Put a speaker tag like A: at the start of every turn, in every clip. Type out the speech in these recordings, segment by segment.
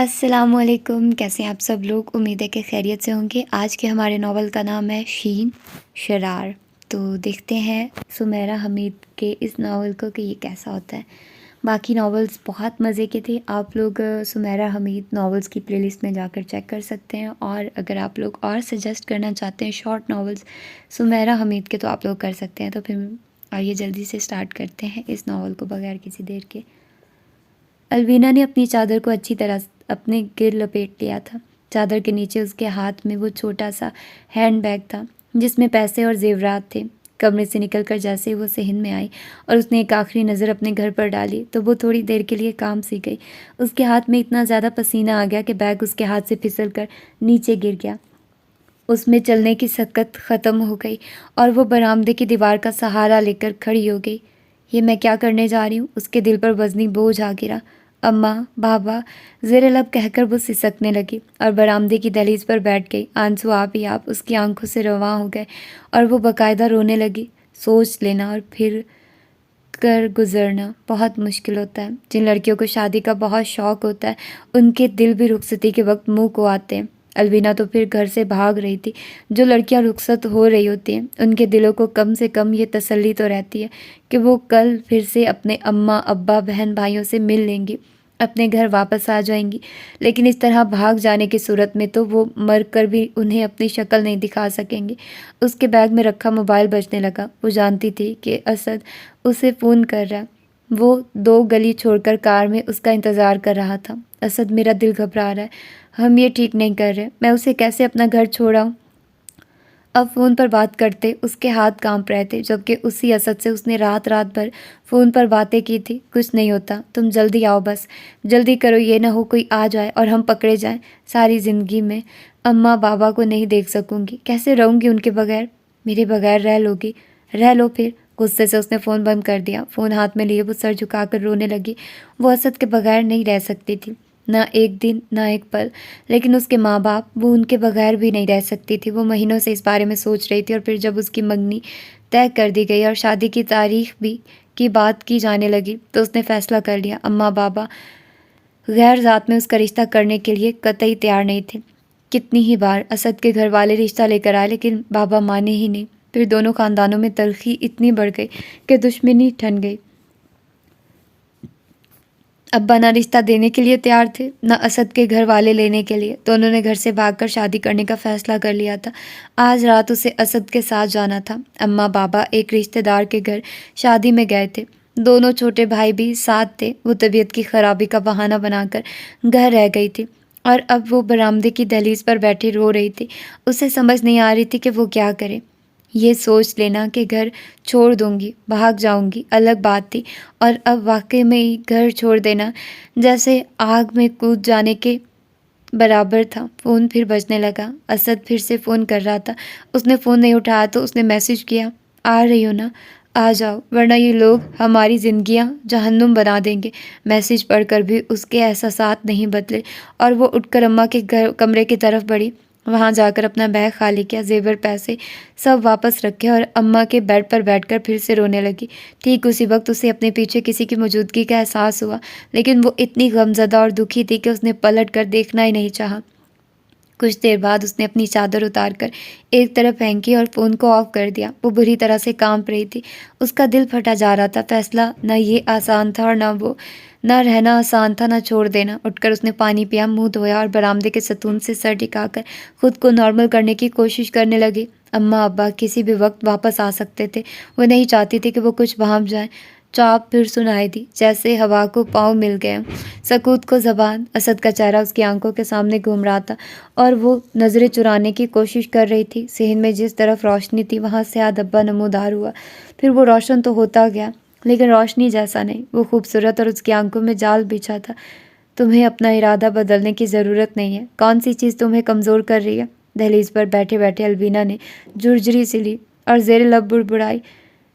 A: अस्सलामुअलैकुम, कैसे हैं आप सब लोग? उम्मीद है कि खैरियत से होंगे। आज के हमारे नावल का नाम है शीन शरार। तो देखते हैं सुमेरा हमीद के इस नावल को कि ये कैसा होता है। बाकी नावल्स बहुत मज़े के थे। आप लोग सुमेरा हमीद नावल्स की प्लेलिस्ट में जाकर चेक कर सकते हैं, और अगर आप लोग और सजेस्ट करना चाहते हैं शॉर्ट नावल्स सुमेरा हमीद के तो आप लोग कर सकते हैं। तो फिर आइए जल्दी से स्टार्ट करते हैं इस नावल को बगैर किसी देर के। अलवीना ने अपनी चादर को अच्छी तरह अपने गिर लपेट लिया था। चादर के नीचे उसके हाथ में वो छोटा सा हैंड बैग था जिसमें पैसे और जेवरात थे। कमरे से निकलकर जैसे ही वो सहन में आई और उसने एक आखिरी नज़र अपने घर पर डाली तो वो थोड़ी देर के लिए काम सी गई। उसके हाथ में इतना ज़्यादा पसीना आ गया कि बैग उसके हाथ से फिसल कर नीचे गिर गया। उसमें चलने की सकत ख़त्म हो गई और वो बरामदे की दीवार का सहारा लेकर खड़ी हो गई। ये मैं क्या करने जा रही हूँ? उसके दिल पर वज़नी बोझ आ गिरा। अम्मा, बाबा, ज़ेर लब कहकर वो सिसकने लगी और बरामदे की दहलीज पर बैठ गई। आंसू आप ही आप उसकी आंखों से रवां हो गए और वो बाकायदा रोने लगी। सोच लेना और फिर कर गुजरना बहुत मुश्किल होता है। जिन लड़कियों को शादी का बहुत शौक़ होता है उनके दिल भी रुखसती के वक्त मुंह को आते हैं। अलवीना तो फिर घर से भाग रही थी। जो लड़कियां रुखसत हो रही होती हैं उनके दिलों को कम से कम ये तसल्ली तो रहती है कि वो कल फिर से अपने अम्मा, अब्बा, बहन, भाइयों से मिल लेंगी, अपने घर वापस आ जाएंगी। लेकिन इस तरह भाग जाने की सूरत में तो वो मर कर भी उन्हें अपनी शक्ल नहीं दिखा सकेंगी। उसके बैग में रखा मोबाइल बजने लगा। वो जानती थी कि असद उसे फ़ोन कर रहा। वो 2 गली छोड़कर कार में उसका इंतज़ार कर रहा था। असद, मेरा दिल घबरा रहा है, हम ये ठीक नहीं कर रहे, मैं उसे कैसे अपना घर छोड़ाऊँ? अब फ़ोन पर बात करते उसके हाथ कांप रहे थे, जबकि उसी असद से उसने रात रात भर फ़ोन पर बातें की थी। कुछ नहीं होता, तुम जल्दी आओ, बस जल्दी करो, ये ना हो कोई आ जाए और हम पकड़े जाएं। सारी ज़िंदगी में अम्मा बाबा को नहीं देख सकूंगी, कैसे रहूंगी उनके बगैर? मेरे बगैर रह लोगी? रह लो फिर। गुस्से से उसने फ़ोन बंद कर दिया। फ़ोन हाथ में लिए वो सर झुकाकर रोने लगी। वो असद के बगैर नहीं रह सकती थी, ना एक दिन ना एक पल। लेकिन उसके माँ बाप, वो उनके बगैर भी नहीं रह सकती थी। वो महीनों से इस बारे में सोच रही थी और फिर जब उसकी मंगनी तय कर दी गई और शादी की तारीख भी की बात की जाने लगी तो उसने फैसला कर लिया। अम्मा बाबा गैर ज़ात में उसका रिश्ता करने के लिए कतई तैयार नहीं थे। कितनी ही बार असद के घर वाले रिश्ता लेकर आए लेकिन बाबा माने ही नहीं। फिर दोनों ख़ानदानों में तलखी इतनी बढ़ गई कि दुश्मनी ठन गई। अब्बा ना रिश्ता देने के लिए तैयार थे, न असद के घर वाले लेने के लिए। दोनों ने घर से भागकर शादी करने का फैसला कर लिया था। आज रात उसे असद के साथ जाना था। अम्मा बाबा एक रिश्तेदार के घर शादी में गए थे। दोनों छोटे भाई भी साथ थे। वो तबीयत की खराबी का बहाना बनाकर घर रह गई थी और अब वो बरामदे की दहलीज पर बैठी रो रही थी। उसे समझ नहीं आ रही थी कि वो क्या करे। ये सोच लेना कि घर छोड़ दूंगी, भाग जाऊंगी, अलग बात थी, और अब वाकई में ही घर छोड़ देना जैसे आग में कूद जाने के बराबर था। फ़ोन फिर बजने लगा। असद फिर से फ़ोन कर रहा था। उसने फ़ोन नहीं उठाया तो उसने मैसेज किया, आ रही हो ना? आ जाओ, वरना ये लोग हमारी ज़िंदगियां जहन्नुम बना देंगे। मैसेज पढ़कर भी उसके एहसासात नहीं बदले और वो उठकर अम्मा के घर कमरे की तरफ बढ़ी। वहाँ जाकर अपना बैग खाली किया, जेवर पैसे सब वापस रखे और अम्मा के बेड पर बैठकर फिर से रोने लगी। ठीक उसी वक्त उसे अपने पीछे किसी की मौजूदगी का एहसास हुआ, लेकिन वो इतनी गमज़दा और दुखी थी कि उसने पलट कर देखना ही नहीं चाहा। कुछ देर बाद उसने अपनी चादर उतारकर एक तरफ फेंकी और फ़ोन को ऑफ कर दिया। वो बुरी तरह से कांप रही थी। उसका दिल फटा जा रहा था। फैसला न ये आसान था और न वो। न रहना आसान था, न छोड़ देना। उठकर उसने पानी पिया, मुंह धोया और बरामदे के सतून से सर टिकाकर खुद को नॉर्मल करने की कोशिश करने लगी। अम्मा अब्बा किसी भी वक्त वापस आ सकते थे। वो नहीं चाहती थी कि वो कुछ भांप जाए। चाप फिर सुनाई दी, जैसे हवा को पाँव मिल गए। सकूत को ज़बान। असद का चेहरा उसकी आंखों के सामने घूम रहा था और वो नज़रें चुराने की कोशिश कर रही थी। सेहन में जिस तरफ रोशनी थी वहाँ से अब्बा नमूदार हुआ। फिर वो रोशन तो होता गया, लेकिन रोशनी जैसा नहीं। वो खूबसूरत और उसकी आंखों में जाल बिछा था। तुम्हें अपना इरादा बदलने की ज़रूरत नहीं है। कौन सी चीज़ तुम्हें कमज़ोर कर रही है? दहलीज पर बैठे बैठे अलवीना ने झुरझुरी सी ली और ज़ेर लब बुड़बुड़ाई,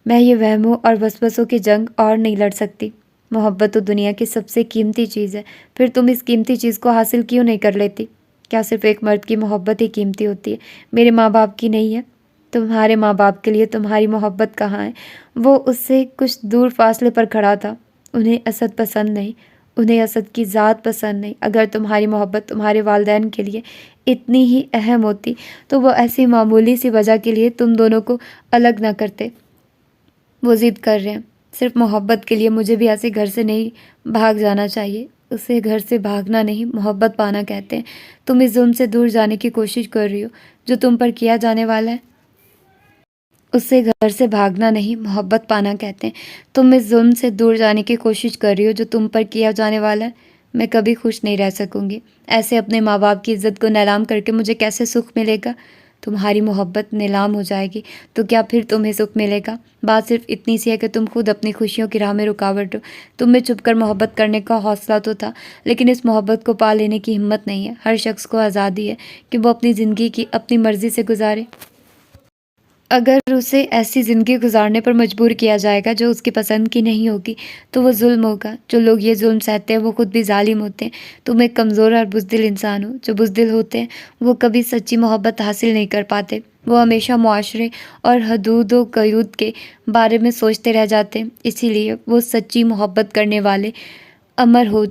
A: मैं ये वहमों और वसवसों की जंग और नहीं लड़ सकती। मोहब्बत तो दुनिया की सबसे कीमती चीज़ है। फिर तुम इस कीमती चीज़ को हासिल क्यों नहीं कर लेती? क्या सिर्फ एक मर्द की मोहब्बत ही कीमती होती है? मेरे माँ बाप की नहीं है? तुम्हारे माँ बाप के लिए तुम्हारी मोहब्बत कहाँ है? वो उससे कुछ दूर फासले पर खड़ा था। उन्हें असद पसंद नहीं, उन्हें असद की ज़ात पसंद नहीं। अगर तुम्हारी मोहब्बत तुम्हारे वालिदैन के लिए इतनी ही अहम होती तो वो ऐसी मामूली सी वजह के लिए तुम दोनों को अलग ना करते। वो ज़िद कर रहे हैं सिर्फ मोहब्बत के लिए। मुझे भी ऐसे घर से नहीं भाग जाना चाहिए। उसे घर से भागना नहीं, मोहब्बत पाना कहते हैं। तुम इस जुल्म से दूर जाने की कोशिश कर रही हो जो तुम पर किया जाने वाला है। उससे घर से भागना नहीं, मोहब्बत पाना कहते हैं। तुम इस जुल्म से दूर जाने की कोशिश कर रही हो जो तुम पर किया जाने वाला है। मैं कभी खुश नहीं रह सकूंगी। ऐसे अपने माँ बाप की इज्जत को नीलाम करके मुझे कैसे सुख मिलेगा। तुम्हारी मोहब्बत नीलाम हो जाएगी तो क्या फिर तुम्हें सुख मिलेगा। बात सिर्फ इतनी सी है कि तुम खुद अपनी खुशियों की राह में रुकावट हो। तुम में छुपकर मोहब्बत करने का हौसला तो था, लेकिन इस मोहब्बत को पा लेने की हिम्मत नहीं है। हर शख्स को आज़ादी है कि वो अपनी ज़िंदगी की अपनी मर्ज़ी से गुजारे। अगर उसे ऐसी ज़िंदगी गुजारने पर मजबूर किया जाएगा जो उसकी पसंद की नहीं होगी तो वो जुल्म होगा। जो लोग ये जुल्म सहते हैं वो खुद भी जालिम होते हैं। तुम एक कमज़ोर और बुज़दिल इंसान हो। जो बुज़दिल होते हैं वो कभी सच्ची मोहब्बत हासिल नहीं कर पाते। वो हमेशा मुआशरे और हदूद व क़यूद के बारे में सोचते रह जाते हैं। इसीलिए वो सच्ची मोहब्बत करने वाले अमर हो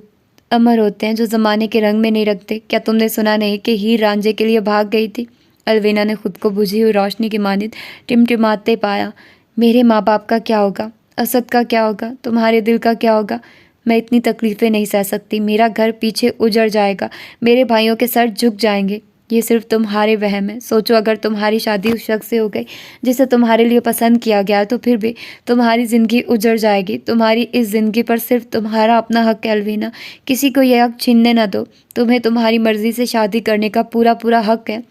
A: अमर होते हैं जो ज़माने के रंग में नहीं रखते। क्या तुमने सुना नहीं कि हीर रांझे के लिए भाग गई थी। अलवीना ने खुद को बुझी हुई रोशनी की मानिंद टिमटिमाते पाया। मेरे माँ बाप का क्या होगा, असद का क्या होगा, तुम्हारे दिल का क्या होगा। मैं इतनी तकलीफ़ें नहीं सह सकती। मेरा घर पीछे उजड़ जाएगा, मेरे भाइयों के सर झुक जाएंगे। ये सिर्फ तुम्हारे वहम है। सोचो अगर तुम्हारी शादी उस शख्स से हो गई जिसे तुम्हारे लिए पसंद किया गया तो फिर भी तुम्हारी ज़िंदगी उजड़ जाएगी। तुम्हारी इस ज़िंदगी पर सिर्फ तुम्हारा अपना हक है अलवीना। किसी को यह हक छीनने ना दो। तुम्हें तुम्हारी मर्ज़ी से शादी करने का पूरा पूरा हक है।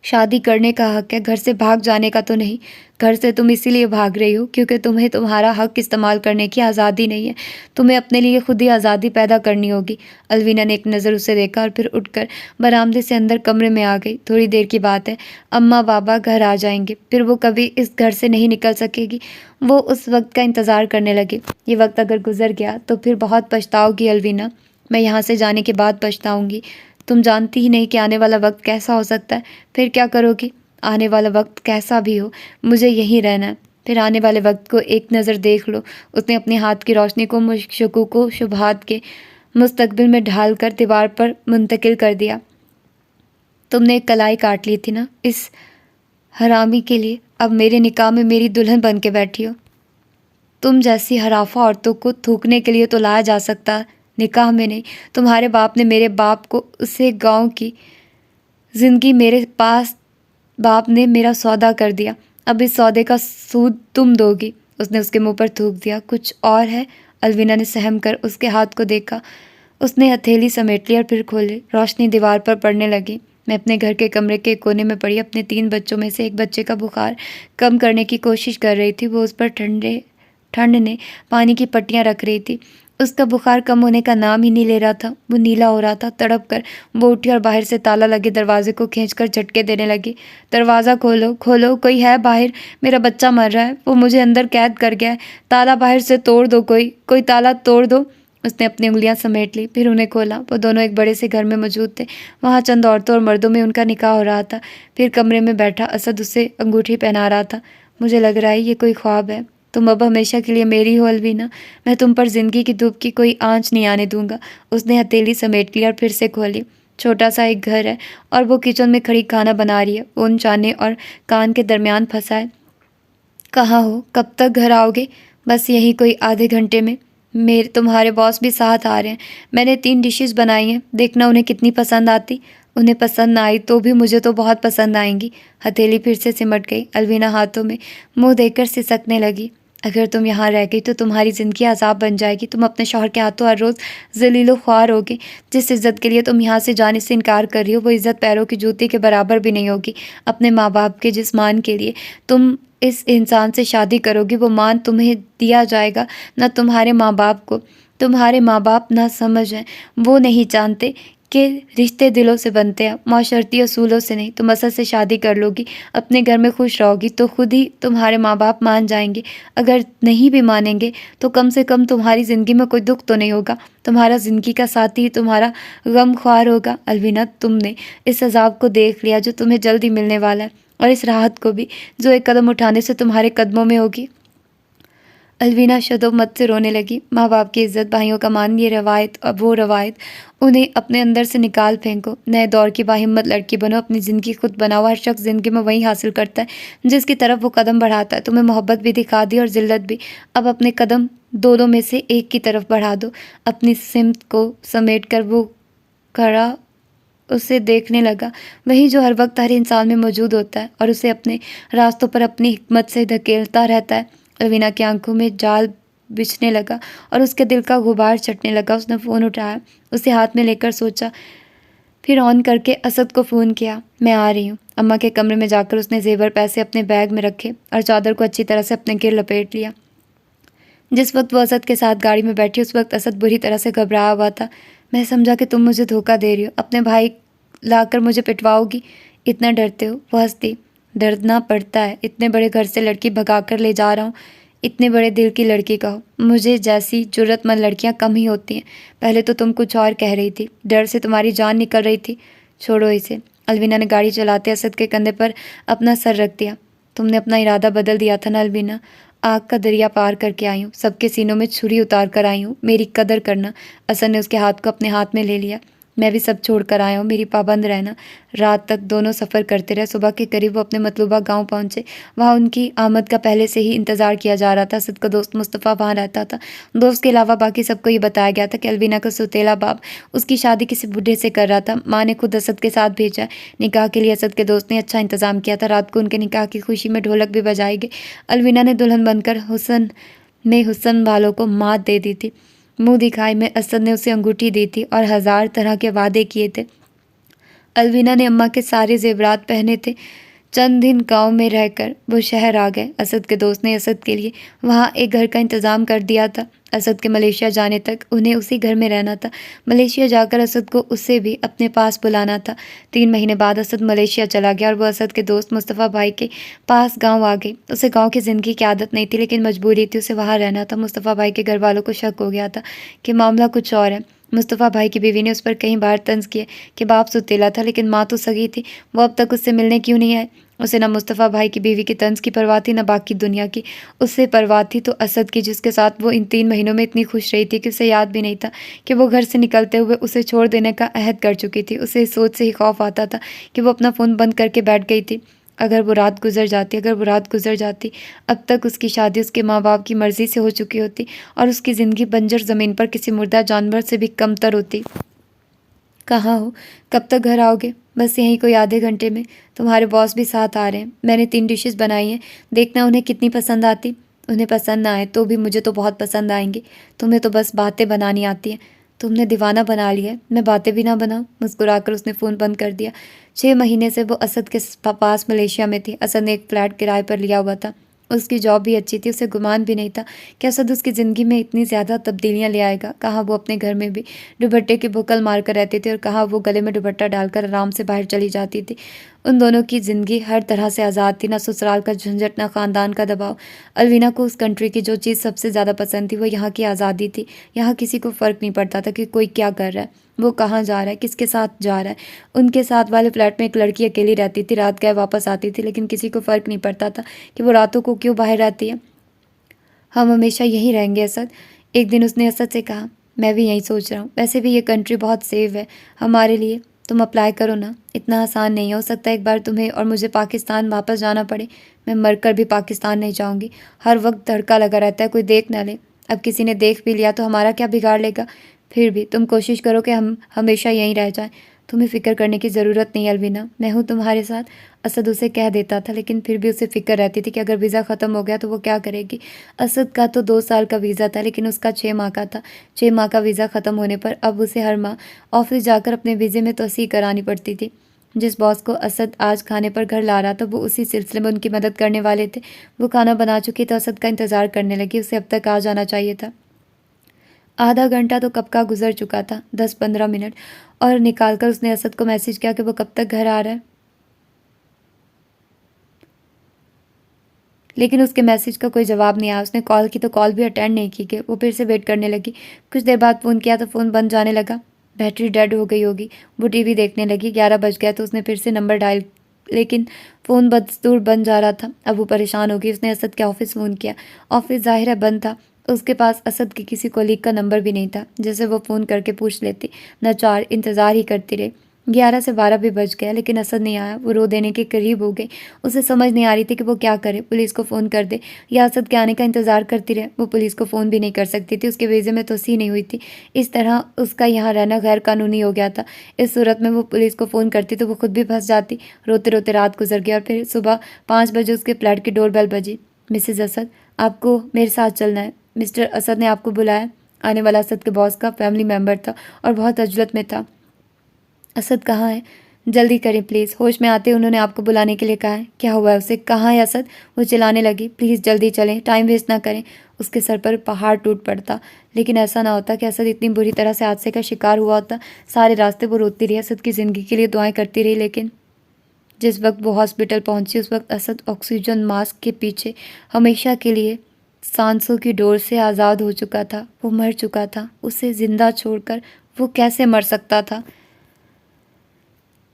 A: शादी करने का हक है, घर से भाग जाने का तो नहीं। घर से तुम इसीलिए भाग रही हो क्योंकि तुम्हें तुम्हारा हक इस्तेमाल करने की आज़ादी नहीं है। तुम्हें अपने लिए खुद ही आज़ादी पैदा करनी होगी। अलवीना ने एक नज़र उसे देखा और फिर उठकर बरामदे से अंदर कमरे में आ गई। थोड़ी देर की बात है, अम्मा बाबा घर आ जाएंगे, फिर वो कभी इस घर से नहीं निकल सकेगी। वो उस वक्त का इंतज़ार करने लगे। ये वक्त अगर गुजर गया तो फिर बहुत पछताओगी अलवीना। मैं यहाँ से जाने के बाद पछताऊँगी। तुम जानती ही नहीं कि आने वाला वक्त कैसा हो सकता है। फिर क्या करोगी। आने वाला वक्त कैसा भी हो, मुझे यहीं रहना है। फिर आने वाले वक्त को एक नज़र देख लो। उसने अपने हाथ की रोशनी को शुकूको शुबहात के मुस्तकबिल में ढाल कर दीवार पर मुंतकिल कर दिया। तुमने एक कलाई काट ली थी ना इस हरामी के लिए। अब मेरे निकाह में मेरी दुल्हन बन के बैठी हो। तुम जैसी हराफा औरतों को थूकने के लिए तो लाया जा सकता, निकाह में नहीं। तुम्हारे बाप ने मेरे बाप को उसे गांव की ज़िंदगी मेरे पास बाप ने मेरा सौदा कर दिया। अब इस सौदे का सूद तुम दोगी। उसने उसके मुंह पर थूक दिया। कुछ और है। अलवीना ने सहम कर उसके हाथ को देखा। उसने हथेली समेट ली और फिर खोली। रोशनी दीवार पर पड़ने लगी। मैं अपने घर के कमरे के कोने में पड़ी अपने 3 बच्चों में से एक बच्चे का बुखार कम करने की कोशिश कर रही थी। वो उस पर ठंड ने पानी की पट्टियाँ रख रही थी। उसका बुखार कम होने का नाम ही नहीं ले रहा था। वो नीला हो रहा था। तड़प कर वो उठी और बाहर से ताला लगे दरवाजे को खींचकर झटके देने लगी। दरवाज़ा खोलो, खोलो, कोई है बाहर। मेरा बच्चा मर रहा है। वो मुझे अंदर कैद कर गया है। ताला बाहर से तोड़ दो, कोई ताला तोड़ दो। उसने अपनी उंगलियां समेट ली, फिर उन्हें खोला। वो दोनों एक बड़े से घर में मौजूद थे। वहाँ चंद औरतों और मर्दों में उनका निकाह हो रहा था। फिर कमरे में बैठा असद उसे अंगूठी पहना रहा था। मुझे लग रहा है ये कोई ख्वाब है। तुम अब हमेशा के लिए मेरी हो अलवीना। मैं तुम पर ज़िंदगी की धूप की कोई आंच नहीं आने दूंगा। उसने हथेली समेट ली और फिर से खोली। छोटा सा एक घर है और वो किचन में खड़ी खाना बना रही है। वो उन चाने और कान के दरमियान फंसा है। कहाँ हो, कब तक घर आओगे। बस यही कोई आधे घंटे में। मेरे तुम्हारे बॉस भी साथ आ रहे हैं। मैंने 3 डिशेस बनाई हैं, देखना उन्हें कितनी पसंद आती। उन्हें पसंद ना आई तो भी मुझे तो बहुत पसंद आएंगी। हथेली फिर से सिमट गई। अलवीना हाथों में मुंह देकर सिसकने लगी। अगर तुम यहाँ रह गई तो तुम्हारी ज़िंदगी अजाब बन जाएगी। तुम अपने शौहर के हाथों हर रोज़ ज़लीलो ख्वार होगी। जिस इज़्ज़त के लिए तुम यहाँ से जाने से इनकार कर रही हो वो इज़्ज़त पैरों की जूती के बराबर भी नहीं होगी। अपने माँ बाप के जिस मान के लिए तुम इस इंसान से शादी करोगी वो मान तुम्हें दिया जाएगा ना तुम्हारे माँ बाप को। तुम्हारे माँ बाप ना समझ हैं। वो नहीं जानते कि रिश्ते दिलों से बनते हैं, माशरती असूलों से नहीं। तुम असद से शादी कर लोगी, अपने घर में खुश रहोगी तो खुद ही तुम्हारे माँ बाप मान जाएंगे। अगर नहीं भी मानेंगे तो कम से कम तुम्हारी ज़िंदगी में कोई दुख तो नहीं होगा। तुम्हारा ज़िंदगी का साथी तुम्हारा गम ख्वार होगा। अलवीना, तुमने इस अजाब को देख लिया जो तुम्हें जल्दी मिलने वाला है और इस राहत को भी जो एक कदम उठाने से तुम्हारे कदमों में होगी। अलवीना शदोमत से रोने लगी। माँ बाप की इज्जत, भाइयों का मान, ये रवायत और वो रवायत, उन्हें अपने अंदर से निकाल फेंको। नए दौर की बाहिम्मत लड़की बनो, अपनी ज़िंदगी खुद बनाओ। हर शख्स ज़िंदगी में वही हासिल करता है जिसकी तरफ वो कदम बढ़ाता है। तुम्हें मोहब्बत भी दिखा दी और ज़िल्लत भी। अब अपने कदम दोनों में से एक की तरफ बढ़ा दो। अपनी सिमत को समेट कर वो खड़ा उसे देखने लगा, वही जो हर वक्त हर इंसान में मौजूद होता है और उसे अपने रास्तों पर अपनी हिकमत से धकेलता रहता है। अलवीना की आंखों में जाल बिछने लगा और उसके दिल का गुबार चटने लगा। उसने फ़ोन उठाया, उसे हाथ में लेकर सोचा, फिर ऑन करके असद को फ़ोन किया। मैं आ रही हूँ। अम्मा के कमरे में जाकर उसने जेवर पैसे अपने बैग में रखे और चादर को अच्छी तरह से अपने गिर लपेट लिया। जिस वक्त वो असद के साथ गाड़ी में बैठी, उस वक्त असद बुरी तरह से घबराया हुआ था। मैं समझा कि तुम मुझे धोखा दे रही हो, अपने भाई लाकर मुझे पिटवाओगी, इतना डरते हो। वो हंसती। डरना पड़ता है, इतने बड़े घर से लड़की भगा कर ले जा रहा हूँ, इतने बड़े दिल की लड़की का हो। मुझे जैसी जुर्रतमंद लड़कियाँ कम ही होती हैं। पहले तो तुम कुछ और कह रही थी, डर से तुम्हारी जान निकल रही थी। छोड़ो इसे। अलविना ने गाड़ी चलाते असद के कंधे पर अपना सर रख दिया। तुमने अपना इरादा बदल दिया था ना अलविना। आग का दरिया पार करके आई हूँ, सबके सीनों में छुरी उतार कर आई हूँ, मेरी कदर करना। असद ने उसके हाथ को अपने हाथ में ले लिया। मैं भी सब छोड़ कर आया हूँ, मेरी पाबंद रहना। रात तक दोनों सफ़र करते रहे। सुबह के करीब वो अपने मतलूबा गांव पहुँचे। वहाँ उनकी आमद का पहले से ही इंतज़ार किया जा रहा था। असद का दोस्त मुस्तफ़ा वहाँ रहता था। दोस्त के अलावा बाकी सबको ये बताया गया था कि अलवीना का सौतेला बाप उसकी शादी किसी बूढ़े से कर रहा था। माँ ने खुद असद के साथ भेजा है। निकाह के लिए असद के दोस्त ने अच्छा इंतज़ाम किया था। रात को उनके निकाह की खुशी में ढोलक भी बजाई गई। अलवीना ने दुल्हन बनकर हुस्न वालों को मात दे दी थी। मुंह दिखाई में असद ने उसे अंगूठी दी थी और 1000 तरह के वादे किए थे। अलवीना ने अम्मा के सारे जेवरात पहने थे। चंद दिन गांव में रहकर वो शहर आ गए। असद के दोस्त ने असद के लिए वहाँ एक घर का इंतज़ाम कर दिया था। असद के मलेशिया जाने तक उन्हें उसी घर में रहना था। मलेशिया जाकर असद को उससे भी अपने पास बुलाना था। 3 महीने बाद असद मलेशिया चला गया और वो असद के दोस्त मुस्तफ़ा भाई के पास गांव आ गई। उसे गांव की ज़िंदगी की आदत नहीं थी, लेकिन मजबूरी थी, उसे वहाँ रहना था। मुस्तफ़ा भाई के घर वालों को शक हो गया था कि मामला कुछ और है। मुस्तफ़ा भाई की बीवी ने उस पर कई बार तंज किए कि बाप सौतेला था, लेकिन माँ तो सगी थी। वो अब तक उससे मिलने क्यों नहीं आए? उसे न मुस्तफ़ा भाई की बीवी की तंज की परवाह थी, न बाकी दुनिया की। उससे परवाह थी तो असद की, जिसके साथ वो इन 3 महीनों में इतनी खुश रही थी कि उसे याद भी नहीं था कि वो घर से निकलते हुए उसे छोड़ देने का अहद कर चुकी थी। उसे इस सोच से ही खौफ आता था कि वो अपना फ़ोन बंद करके बैठ गई थी। अगर वो रात गुजर जाती, अब तक उसकी शादी उसके माँ बाप की मर्ज़ी से हो चुकी होती और उसकी ज़िंदगी बंजर ज़मीन पर किसी मुर्दा जानवर से भी कमतर होती। कहाँ हो? कब तक घर आओगे? बस यहीं कोई आधे घंटे में। तुम्हारे बॉस भी साथ आ रहे हैं। मैंने 3 डिशेस बनाई हैं, देखना उन्हें कितनी पसंद आती। उन्हें पसंद ना आए तो भी मुझे तो बहुत पसंद आएंगी। तुम्हें तो बस बातें बनानी आती हैं। तुमने दीवाना बना लिया है, मैं बातें भी ना बनाऊं? मुस्कुराकर उसने फ़ोन बंद कर दिया। 6 महीने से वो असद के पास मलेशिया में थी। असद ने एक फ्लैट किराए पर लिया हुआ था। उसकी जॉब भी अच्छी थी। उसे गुमान भी नहीं था कि असद उसकी ज़िंदगी में इतनी ज़्यादा तब्दीलियाँ ले आएगा। कहाँ वो अपने घर में भी दुपट्टे की बुकल मार कर रहते थे और कहाँ वो गले में दुपट्टा डालकर आराम से बाहर चली जाती थी। उन दोनों की ज़िंदगी हर तरह से आज़ाद थी, ना ससुराल का झंझट, ना ख़ानदान का दबाव। अलवीना को उस कंट्री की जो चीज़ सबसे ज़्यादा पसंद थी वो यहाँ की आज़ादी थी। यहाँ किसी को फ़र्क नहीं पड़ता था कि कोई क्या कर रहा है, वो कहाँ जा रहा है, किसके साथ जा रहा है। उनके साथ वाले फ्लैट में एक लड़की अकेली रहती थी, रात गए वापस आती थी, लेकिन किसी को फ़र्क नहीं पड़ता था कि वो रातों को क्यों बाहर रहती है। हम हमेशा यहीं रहेंगे असद, एक दिन उसने असद से कहा। मैं भी यही सोच रहा हूँ। वैसे भी ये कंट्री बहुत सेफ है हमारे लिए। तुम अप्लाई करो ना, इतना आसान नहीं हो सकता एक बार तुम्हें और मुझे पाकिस्तान वापस जाना पड़े। मैं मरकर भी पाकिस्तान नहीं जाऊँगी। हर वक्त धड़का लगा रहता है, कोई देख ना ले। अब किसी ने देख भी लिया तो हमारा क्या बिगाड़ लेगा? फिर भी तुम कोशिश करो कि हम हमेशा यहीं रह जाएं। तुम्हें फ़िक्र करने की ज़रूरत नहीं अलविना, मैं हूँ तुम्हारे साथ। असद उसे कह देता था, लेकिन फिर भी उसे फ़िक्र रहती थी कि अगर वीज़ा ख़त्म हो गया तो वो क्या करेगी। असद का तो 2 साल का वीज़ा था, लेकिन उसका 6 माह का था। 6 माह का वीज़ा ख़त्म होने पर अब उसे हर माह ऑफिस जाकर अपने वीज़े में तौसीह करानी पड़ती थी। जिस बॉस को असद आज खाने पर घर ला रहा था वो उसी सिलसिले में उनकी मदद करने वाले थे। वो खाना बना चुकी तो असद का इंतज़ार करने लगी। उसे अब तक आ जाना चाहिए था। आधा घंटा तो कब का गुजर चुका था, 10-15 मिनट, और निकालकर उसने असद को मैसेज किया कि वो कब तक घर आ रहा है। लेकिन उसके मैसेज का कोई जवाब नहीं आया। उसने कॉल की तो कॉल भी अटेंड नहीं की कि वो फिर से वेट करने लगी। कुछ देर बाद फ़ोन किया तो फ़ोन बंद जाने लगा। बैटरी डेड हो गई होगी। वो टीवी देखने लगी। 11 बज गया तो उसने फिर से नंबर डायल लेकिन फ़ोन बदस्तूर बन जा रहा था। अब वो परेशान हो गई। उसने असद के ऑफ़िस फ़ोन किया। ऑफ़िस ज़ाहिर है बंद था। उसके पास असद के किसी कोलीग का नंबर भी नहीं था जिसे वो फ़ोन करके पूछ लेती। लाचार इंतज़ार ही करती रही। 11 से 12 भी बज गया लेकिन असद नहीं आया। वो रो देने के करीब हो गई। उसे समझ नहीं आ रही थी कि वो क्या करे, पुलिस को फ़ोन कर दे या असद के आने का इंतज़ार करती रहे। वो पुलिस को फ़ोन भी नहीं कर सकती थी, उसके वीज़े में तोसी नहीं हुई थी। इस तरह उसका यहाँ रहना गैर कानूनी हो गया था। इस सूरत में वो पुलिस को फ़ोन करती तो वो खुद भी फंस जाती। रोते रोते रात गुजर गई और फिर सुबह 5 बजे उसके फ्लैट की डोरबेल बजी। मिसेज़ असद, आपको मेरे साथ चलना है। मिस्टर असद ने आपको बुलाया। आने वाला असद के बॉस का फैमिली मेम्बर था और बहुत अजलत में था। असद कहाँ है? जल्दी करें प्लीज़। होश में आते उन्होंने आपको बुलाने के लिए कहा है। क्या हुआ है उसे? कहाँ है असद? वो चिल्लाने लगी। प्लीज़ जल्दी चलें, टाइम वेस्ट ना करें। उसके सर पर पहाड़ टूट पड़ता। लेकिन ऐसा ना होता कि असद इतनी बुरी तरह से हादसे का शिकार हुआ होता। सारे रास्ते वो रोती रही, असद की ज़िंदगी के लिए दुआएं करती रही। लेकिन जिस वक्त वो हॉस्पिटल पहुंची उस वक्त असद ऑक्सीजन मास्क के पीछे हमेशा के लिए सांसों की डोर से आज़ाद हो चुका था। वो मर चुका था। उसे ज़िंदा छोड़कर वो कैसे मर सकता था?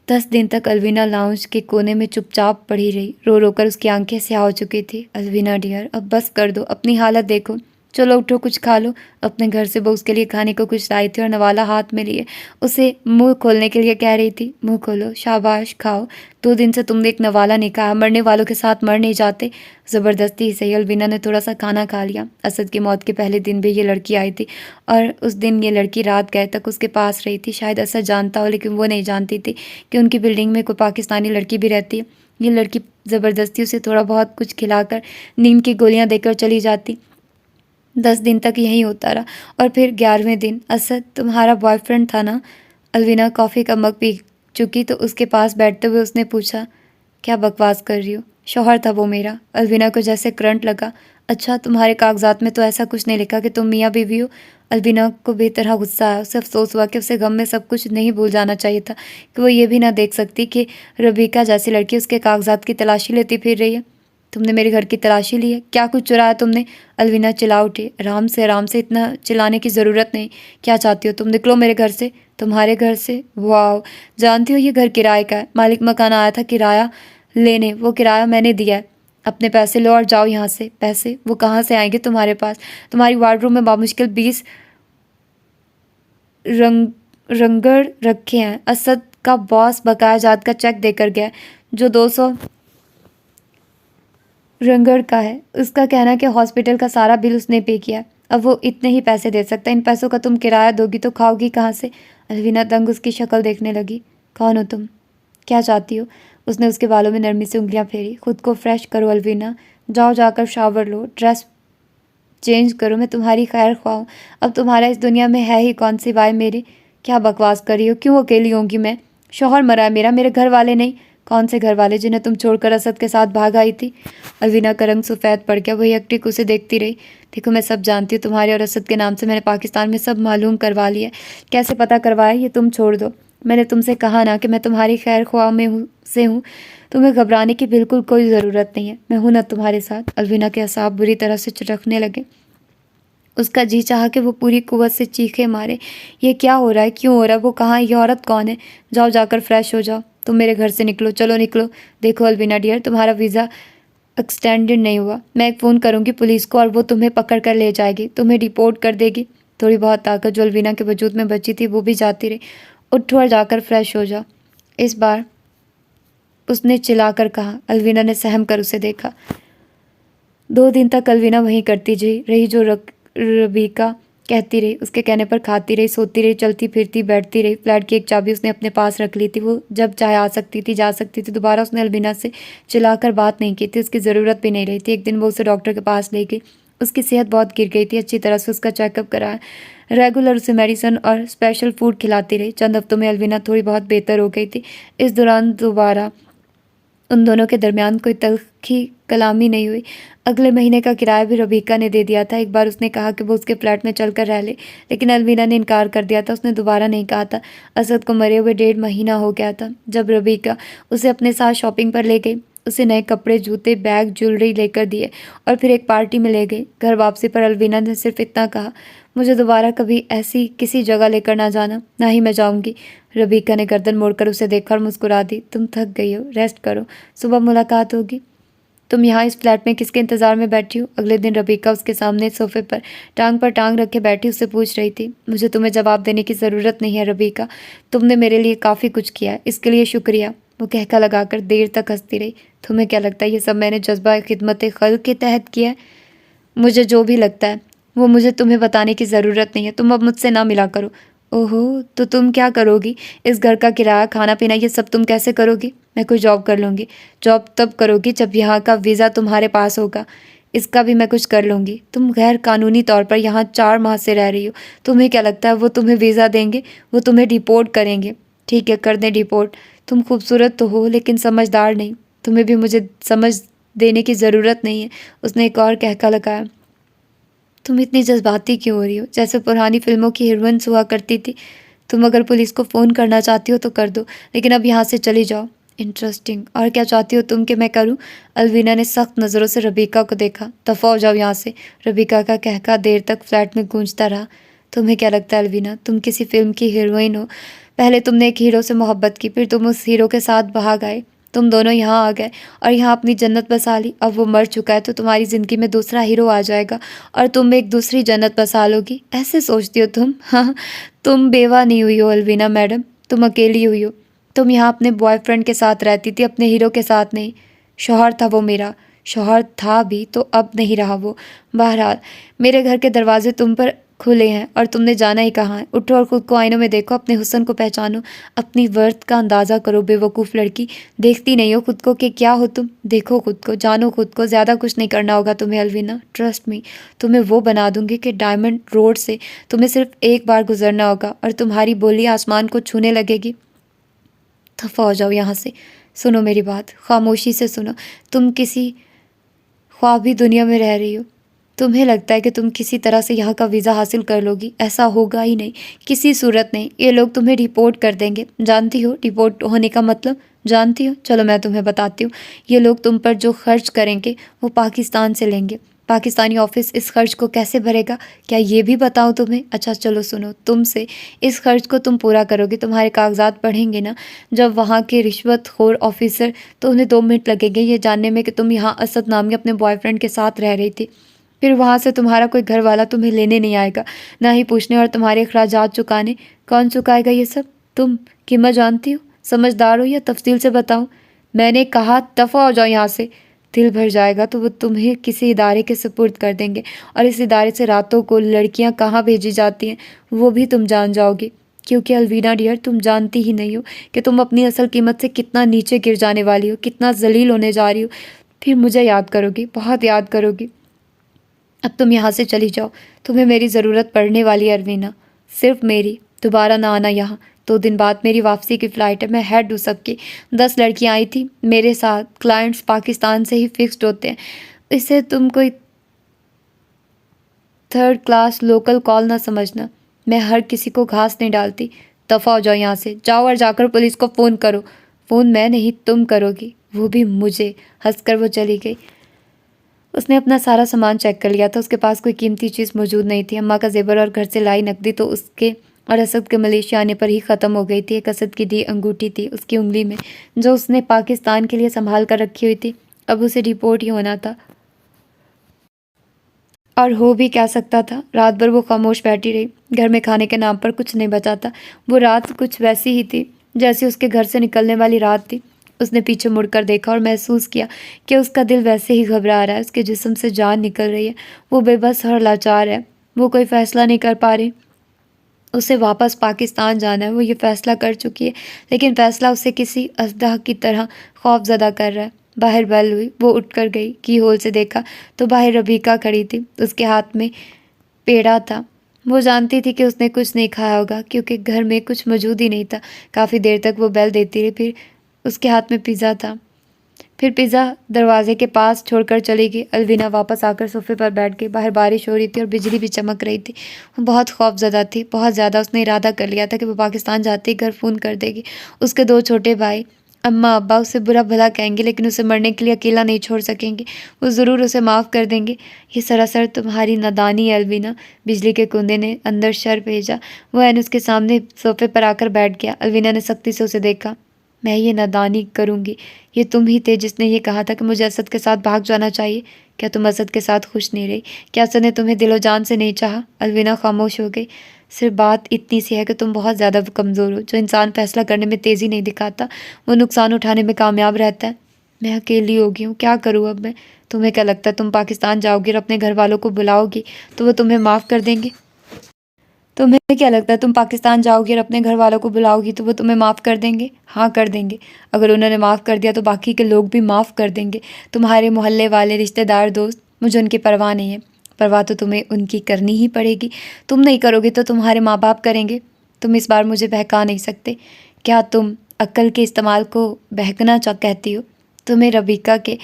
A: 10 दिन तक अलविना लाउंज के कोने में चुपचाप पड़ी रही। रो रो कर उसकी आंखें स्याह हो चुकी थी। अलविना डियर, अब बस कर दो, अपनी हालत देखो। चलो उठो, कुछ खा लो। अपने घर से वो उसके लिए खाने को कुछ लाई थी और नवाला हाथ में लिए उसे मुंह खोलने के लिए कह रही थी। मुंह खोलो, शाबाश, खाओ। 2 दिन से तुमने एक नवाला नहीं खाया। मरने वालों के साथ मर नहीं जाते। ज़बरदस्ती ही सही, अलविना ने थोड़ा सा खाना खा लिया। असद की मौत के पहले दिन भी ये लड़की आई थी और उस दिन ये लड़की रात गए तक उसके पास रही थी। शायद असद जानता हो लेकिन वो नहीं जानती थी कि उनकी बिल्डिंग में कोई पाकिस्तानी लड़की भी रहती है। ये लड़की ज़बरदस्ती उसे थोड़ा बहुत कुछ खिलाकर नींद की गोलियां देकर चली जाती। 10 दिन तक यही होता रहा और फिर 11वें दिन, असद तुम्हारा बॉयफ्रेंड था ना? अलविना कॉफ़ी का मग पी चुकी तो उसके पास बैठते हुए उसने पूछा। क्या बकवास कर रही हो? शौहर था वो मेरा। अलविना को जैसे करंट लगा। अच्छा, तुम्हारे कागजात में तो ऐसा कुछ नहीं लिखा कि तुम मियाँ बीवी हो? अलविना को बेतरह गुस्सा आया। उसे अफसोस हुआ कि उसे गम में सब कुछ नहीं भूल जाना चाहिए था कि वो ये भी ना देख सकती कि रबीका जैसी लड़की उसके कागजात की तलाशी लेती फिर रही है। तुमने मेरे घर की तलाशी ली है? क्या कुछ चुराया तुमने? अलविना चिल्ला उठी। आराम से, इतना चिल्लाने की ज़रूरत नहीं। क्या चाहती हो तुम? निकलो मेरे घर से। तुम्हारे घर से? वाह, जानती हो ये घर किराए का है। मालिक मकान आया था किराया लेने, वो किराया मैंने दिया है। अपने पैसे लो और जाओ यहाँ से। पैसे? वो कहाँ से आएंगे तुम्हारे पास? तुम्हारी वार्डरोब में बामुश्किल 20 रंग रंगड़ रखे हैं। असद का बॉस बकाया जात का चेक देकर गया जो 200 रंगड़ का है। उसका कहना है कि हॉस्पिटल का सारा बिल उसने पे किया है। अब वो इतने ही पैसे दे सकता है। इन पैसों का तुम किराया दोगी तो खाओगी कहाँ से? अलविना दंग उसकी शक्ल देखने लगी। कौन हो तुम? क्या चाहती हो? उसने उसके बालों में नरमी से उंगलियां फेरी। खुद को फ्रेश करो अलविना, जाओ जाकर शावर लो, ड्रेस चेंज करो। मैं तुम्हारी खैर ख्वाह हूँ। अब तुम्हारा इस दुनिया में है ही कौन सिवाय मेरे? क्या बकवास कर रही हो? क्यों अकेली होंगी मैं? शौहर मरा है मेरा, मेरे घर वाले नहीं। कौन से घर वाले? जिन्हें तुम छोड़कर असद के साथ भाग आई थी। अलविना का रंग सफ़ेद पड़ गया। वही एकटिक उसे देखती रही। देखो, मैं सब जानती हूँ। तुम्हारे और असद के नाम से मैंने पाकिस्तान में सब मालूम करवा लिया। कैसे पता करवाया ये तुम छोड़ दो। मैंने तुमसे कहा ना कि मैं तुम्हारी खैर ख्वाह में हूँ। तुम्हें घबराने की बिल्कुल कोई ज़रूरत नहीं है। मैं हूं ना तुम्हारे साथ। अलविना के असाब बुरी तरह से चटकने लगे। उसका जी चाहा कि वो पूरी कुव्वत से चीखे मारे। ये क्या हो रहा है? क्यों हो रहा है? वो कहाँ है? ये औरत कौन है? जाओ जाकर फ्रेश हो जाओ। तुम मेरे घर से निकलो, चलो निकलो। देखो अलविना डियर, तुम्हारा वीज़ा एक्सटेंडेड नहीं हुआ। मैं एक फ़ोन करूँगी पुलिस को और वो तुम्हें पकड़ कर ले जाएगी, तुम्हें डिपोर्ट कर देगी। थोड़ी बहुत ताकत जो अलविना के वजूद में बची थी वो भी जाती रही। उठो और जाकर फ्रेश हो जाओ। इस बार उसने चिल्लाकर कहा। अलविना ने सहम कर उसे देखा। 2 दिन तक अलविना वहीं करती रही जो रबीका कहती रही। उसके कहने पर खाती रही, सोती रही, चलती फिरती, बैठती रही। फ्लैट की एक चाबी उसने अपने पास रख ली थी। वो जब चाहे आ सकती थी, जा सकती थी। दोबारा उसने अलविना से चिल्लाकर बात नहीं की थी। उसकी ज़रूरत भी नहीं रही थी। एक दिन वो उसे डॉक्टर के पास ले गई। उसकी सेहत बहुत गिर गई थी। अच्छी तरह से उसका चेकअप कराया। रेगुलर उसे मेडिसिन और स्पेशल फूड खिलाती रही। चंद हफ्तों में अलविना थोड़ी बहुत बेहतर हो गई थी। इस दौरान दोबारा उन दोनों के दरमियान कोई तल्खी कलामी नहीं हुई। अगले महीने का किराया भी रबीका ने दे दिया था। एक बार उसने कहा कि वो उसके फ्लैट में चलकर रह ले, लेकिन अलविना ने इनकार कर दिया था। उसने दोबारा नहीं कहा था। असद को मरे हुए 1.5 महीना हो गया था जब रबीका उसे अपने साथ शॉपिंग पर ले गई। उसे नए कपड़े, जूते, बैग, ज्वेलरी लेकर दिए और फिर एक पार्टी में ले गई। घर वापसी पर अलवीना ने सिर्फ इतना कहा, मुझे दोबारा कभी ऐसी किसी जगह लेकर ना जाना, ना ही मैं जाऊंगी। रबीका ने गर्दन मोड़कर उसे देखा और मुस्कुरा दी। तुम थक गई हो, रेस्ट करो, सुबह मुलाकात होगी। तुम यहाँ इस फ्लैट में किसके इंतजार में बैठी हो? अगले दिन रबीका उसके सामने सोफे पर टांग रखे बैठी उससे पूछ रही थी। मुझे तुम्हें जवाब देने की ज़रूरत नहीं है रबीका, तुमने मेरे लिए काफ़ी कुछ किया है, इसके लिए शुक्रिया। वो कहका लगाकर देर तक हंसती रही। तुम्हें क्या लगता है ये सब मैंने जज्बा खिदमत खल्क के तहत किया है? मुझे जो भी लगता है वो मुझे तुम्हें बताने की ज़रूरत नहीं है, तुम अब मुझसे ना मिला करो। ओहो, तो तुम क्या करोगी? इस घर का किराया, खाना पीना, ये सब तुम कैसे करोगी? मैं कोई जॉब कर लूँगी। जॉब तब करोगी जब यहाँ का वीज़ा तुम्हारे पास होगा, इसका भी मैं कुछ कर लूँगी। तुम गैर कानूनी तौर पर यहाँ 4 माह से रह रही हो, तुम्हें क्या लगता है वो तुम्हें वीज़ा देंगे? वो तुम्हें डिपोर्ट करेंगे। ठीक है, कर दें डिपोर्ट। तुम खूबसूरत तो हो लेकिन समझदार नहीं, तुम्हें भी मुझे समझ देने की ज़रूरत नहीं है। उसने एक और कहका लगाया। तुम इतनी जज्बाती क्यों हो रही हो, जैसे पुरानी फिल्मों की हीरोइंस हुआ करती थी? तुम अगर पुलिस को फ़ोन करना चाहती हो तो कर दो, लेकिन अब यहाँ से चली जाओ। इंटरेस्टिंग, और क्या चाहती हो तुम कि मैं करूँ? अलवीना ने सख्त नज़रों से रबीका को देखा। दफ़ा हो जाओ यहाँ से। रबीका का कहका देर तक फ्लैट में गूंजता रहा। तुम्हें क्या लगता है अलवीना, तुम किसी फिल्म की हीरोइन हो? पहले तुमने एक हीरो से मोहब्बत की, फिर तुम उस हीरो के साथ भाग आए, तुम दोनों यहाँ आ गए और यहाँ अपनी जन्नत बसा ली। अब वो मर चुका है तो तुम्हारी ज़िंदगी में दूसरा हीरो आ जाएगा और तुम एक दूसरी जन्नत बसा लोगी। ऐसे सोचती हो तुम? हाँ, तुम बेवा नहीं हुई हो अलवीना मैडम, तुम अकेली हुई हो। तुम यहाँ अपने बॉयफ्रेंड के साथ रहती थी, अपने हीरो के साथ नहीं। शौहर था वो मेरा, शौहर था भी तो अब नहीं रहा वो। बहरहाल मेरे घर के दरवाजे तुम पर खुले हैं और तुमने जाना ही कहाँ है। उठो और खुद को आईनों में देखो, अपने हुस्न को पहचानो, अपनी वर्थ का अंदाज़ा करो। बेवकूफ़ लड़की, देखती नहीं हो खुद को कि क्या हो तुम? देखो खुद को, जानो खुद को। ज़्यादा कुछ नहीं करना होगा तुम्हें अलवीना, ट्रस्ट मी। तुम्हें वो बना दूंगी कि डायमंड रोड से तुम्हें सिर्फ एक बार गुजरना होगा और तुम्हारी बोली आसमान को छूने लगेगी। दफ़ा हो जाओ यहाँ से। सुनो मेरी बात, खामोशी से सुनो। तुम किसी ख्वाबी दुनिया में रह रही हो। तुम्हें लगता है कि तुम किसी तरह से यहाँ का वीज़ा हासिल कर लोगी, ऐसा होगा ही नहीं, किसी सूरत नहीं। ये लोग तुम्हें रिपोर्ट कर देंगे। जानती हो रिपोर्ट होने का मतलब? जानती हो? चलो मैं तुम्हें बताती हूँ। ये लोग तुम पर जो खर्च करेंगे वो पाकिस्तान से लेंगे। पाकिस्तानी ऑफिस इस खर्च को कैसे भरेगा, क्या ये भी बताऊँ तुम्हें? अच्छा चलो सुनो, तुमसे इस खर्च को तुम पूरा करोगे, तुम्हारे कागजात पढ़ेंगे ना जब वहाँ के रिश्वतखोर ऑफिसर, तो उन्हें 2 मिनट लगेंगे ये जानने में कि तुम यहाँ असद नामी अपने बॉयफ्रेंड के साथ रह रही थी। फिर वहाँ से तुम्हारा कोई घर वाला तुम्हें लेने नहीं आएगा, ना ही पूछने और तुम्हारे अखराजात चुकाने। कौन चुकाएगा ये सब? तुम। कीमत जानती हो? समझदार हो या तफसील से बताऊँ? मैंने कहा दफ़ा हो जाओ यहाँ से। दिल भर जाएगा तो वो तुम्हें किसी इदारे के सुपुर्द कर देंगे और इस इदारे से रातों को लड़कियाँ कहाँ भेजी जाती हैं वो भी तुम जान जाओगी। क्योंकि अलवीना डियर, तुम जानती ही नहीं हो कि तुम अपनी असल कीमत से कितना नीचे गिर जाने वाली हो, कितना जलील होने जा रही हो। फिर मुझे याद करोगी, बहुत याद करोगी। अब तुम यहाँ से चली जाओ, तुम्हें मेरी ज़रूरत पड़ने वाली है अरवीना, सिर्फ मेरी। दोबारा ना आना यहाँ। 2 दिन बाद मेरी वापसी की फ़्लाइट है, मैं हेड हूँ सबकी। 10 लड़कियाँ आई थी मेरे साथ, क्लाइंट्स पाकिस्तान से ही फिक्स्ड होते हैं। इसे तुम कोई थर्ड क्लास लोकल कॉल ना समझना। मैं हर किसी को घास नहीं डालती। दफ़ा हो जाओ यहाँ से, जाओ और जाकर पुलिस को फ़ोन करो। फ़ोन मैं नहीं तुम करोगी, वो भी मुझे। हंसकर वो चली गई। उसने अपना सारा सामान चेक कर लिया था, उसके पास कोई कीमती चीज़ मौजूद नहीं थी। अम्मा का जेवर और घर से लाई नकदी तो उसके और असद के मलेशिया आने पर ही ख़त्म हो गई थी। एक असद की दी अंगूठी थी उसकी उंगली में, जो उसने पाकिस्तान के लिए संभाल कर रखी हुई थी। अब उसे रिपोर्ट ही होना था, और हो भी क्या सकता था। रात भर वो खामोश बैठी रही। घर में खाने के नाम पर कुछ नहीं बचा था। वो रात कुछ वैसी ही थी जैसी उसके घर से निकलने वाली रात थी। उसने पीछे मुड़कर देखा और महसूस किया कि उसका दिल वैसे ही घबरा रहा है, उसके जिस्म से जान निकल रही है। वो बेबस और लाचार है, वो कोई फ़ैसला नहीं कर पा रही। उसे वापस पाकिस्तान जाना है, वो ये फ़ैसला कर चुकी है, लेकिन फ़ैसला उसे किसी अजदह की तरह खौफज़दा कर रहा है। बाहर बेल हुई, वो उठकर गई। की होल से देखा तो बाहर रबीका खड़ी थी, उसके हाथ में पेड़ा था। वो जानती थी कि उसने कुछ नहीं खाया होगा क्योंकि घर में कुछ मौजूद ही नहीं था। काफ़ी देर तक वो बेल देती रही, फिर उसके हाथ में पिज़्ज़ा था। फिर पिज़्ज़ा दरवाजे के पास छोड़कर चली गई। अलवीना वापस आकर सोफे पर बैठ गई। बाहर बारिश हो रही थी और बिजली भी चमक रही थी। वो बहुत खौफज़दा थी, बहुत ज़्यादा। उसने इरादा कर लिया था कि वो पाकिस्तान जाते ही घर फ़ोन कर देगी। उसके 2 छोटे भाई अम्मा अब्बा उसे बुरा भला कहेंगे, लेकिन उसे मरने के लिए अकेला नहीं छोड़ सकेंगे। वो ज़रूर उसे माफ़ कर देंगे। ये सरासर तुम्हारी नादानी है अलवीना। बिजली के कुंदे ने अंदर शर भेजा। वह एन उसके सामने सोफे पर आकर बैठ गया। अलवीना ने सख्ती से उसे देखा। मैं ये नादानी करूँगी। ये तुम ही थे जिसने ये कहा था कि मुझे असद के साथ भाग जाना चाहिए। क्या तुम असद के साथ खुश नहीं रही? क्या असद ने तुम्हें दिलो जान से नहीं चाहा? अलवीना खामोश हो गई। सिर्फ बात इतनी सी है कि तुम बहुत ज़्यादा कमज़ोर हो। जो इंसान फैसला करने में तेज़ी नहीं दिखाता, वो नुकसान उठाने में कामयाब रहता है। मैं अकेली हो गई हूँ, क्या करूँ अब मैं? तुम्हें क्या लगता है तुम पाकिस्तान जाओगी और अपने घर वालों को बुलाओगी तो वो तुम्हें माफ़ कर देंगे? तुम्हें क्या लगता है तुम पाकिस्तान जाओगी और अपने घर वालों को बुलाओगी तो वो तुम्हें माफ़ कर देंगे? हाँ, कर देंगे। अगर उन्होंने माफ़ कर दिया तो बाकी के लोग भी माफ़ कर देंगे। तुम्हारे मोहल्ले वाले, रिश्तेदार, दोस्त, मुझे उनकी परवाह नहीं है। परवाह तो तुम्हें उनकी करनी ही पड़ेगी। तुम नहीं करोगे तो तुम्हारे माँ बाप करेंगे। तुम इस बार मुझे बहका नहीं सकते। क्या तुम अक्ल के इस्तेमाल को बहकना कहती हो? तुम्हें रबीका के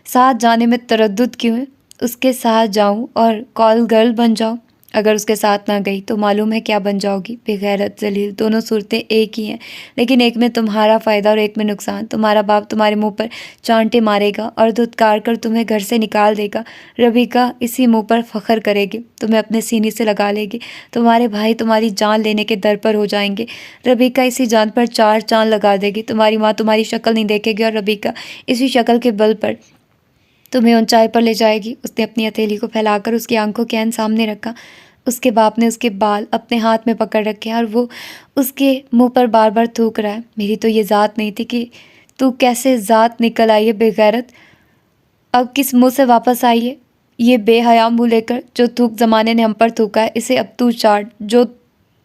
A: साथ जाने में तरद्दुद क्यों है? उसके साथ जाऊं और कॉल गर्ल बन जाऊं? अगर उसके साथ ना गई तो मालूम है क्या बन जाओगी? बेगैरत, जलील। दोनों सूरतें एक ही हैं, लेकिन एक में तुम्हारा फ़ायदा और एक में नुकसान। तुम्हारा बाप तुम्हारे मुंह पर चांटे मारेगा और धुतकार कर तुम्हें घर से निकाल देगा। रबीका इसी मुंह पर फख्र करेगी, तुम्हें अपने सीने से लगा लेगी। तुम्हारे भाई तुम्हारी जान लेने के दर पर हो जाएंगे। रबीका इसी जान पर 4 चांद लगा देगी। तुम्हारी माँ तुम्हारी शक्ल नहीं देखेगी और रबीका इसी शक्ल के बल पर तुम्हें ऊंचाई पर ले जाएगी। उसने अपनी हथेली को फैलाकर उसकी आंखों के ऐन सामने रखा। उसके बाप ने उसके बाल अपने हाथ में पकड़ रखे हैं और वो उसके मुंह पर बार बार थूक रहा है। मेरी तो ये ज़ात नहीं थी कि तू कैसे ज़ात निकल आई है बेगैरत। अब किस मुंह से वापस आई है ये बेहया मुंह लेकर? जो थूक ज़माने ने हम पर थूका है, इसे अब तू चाट। जो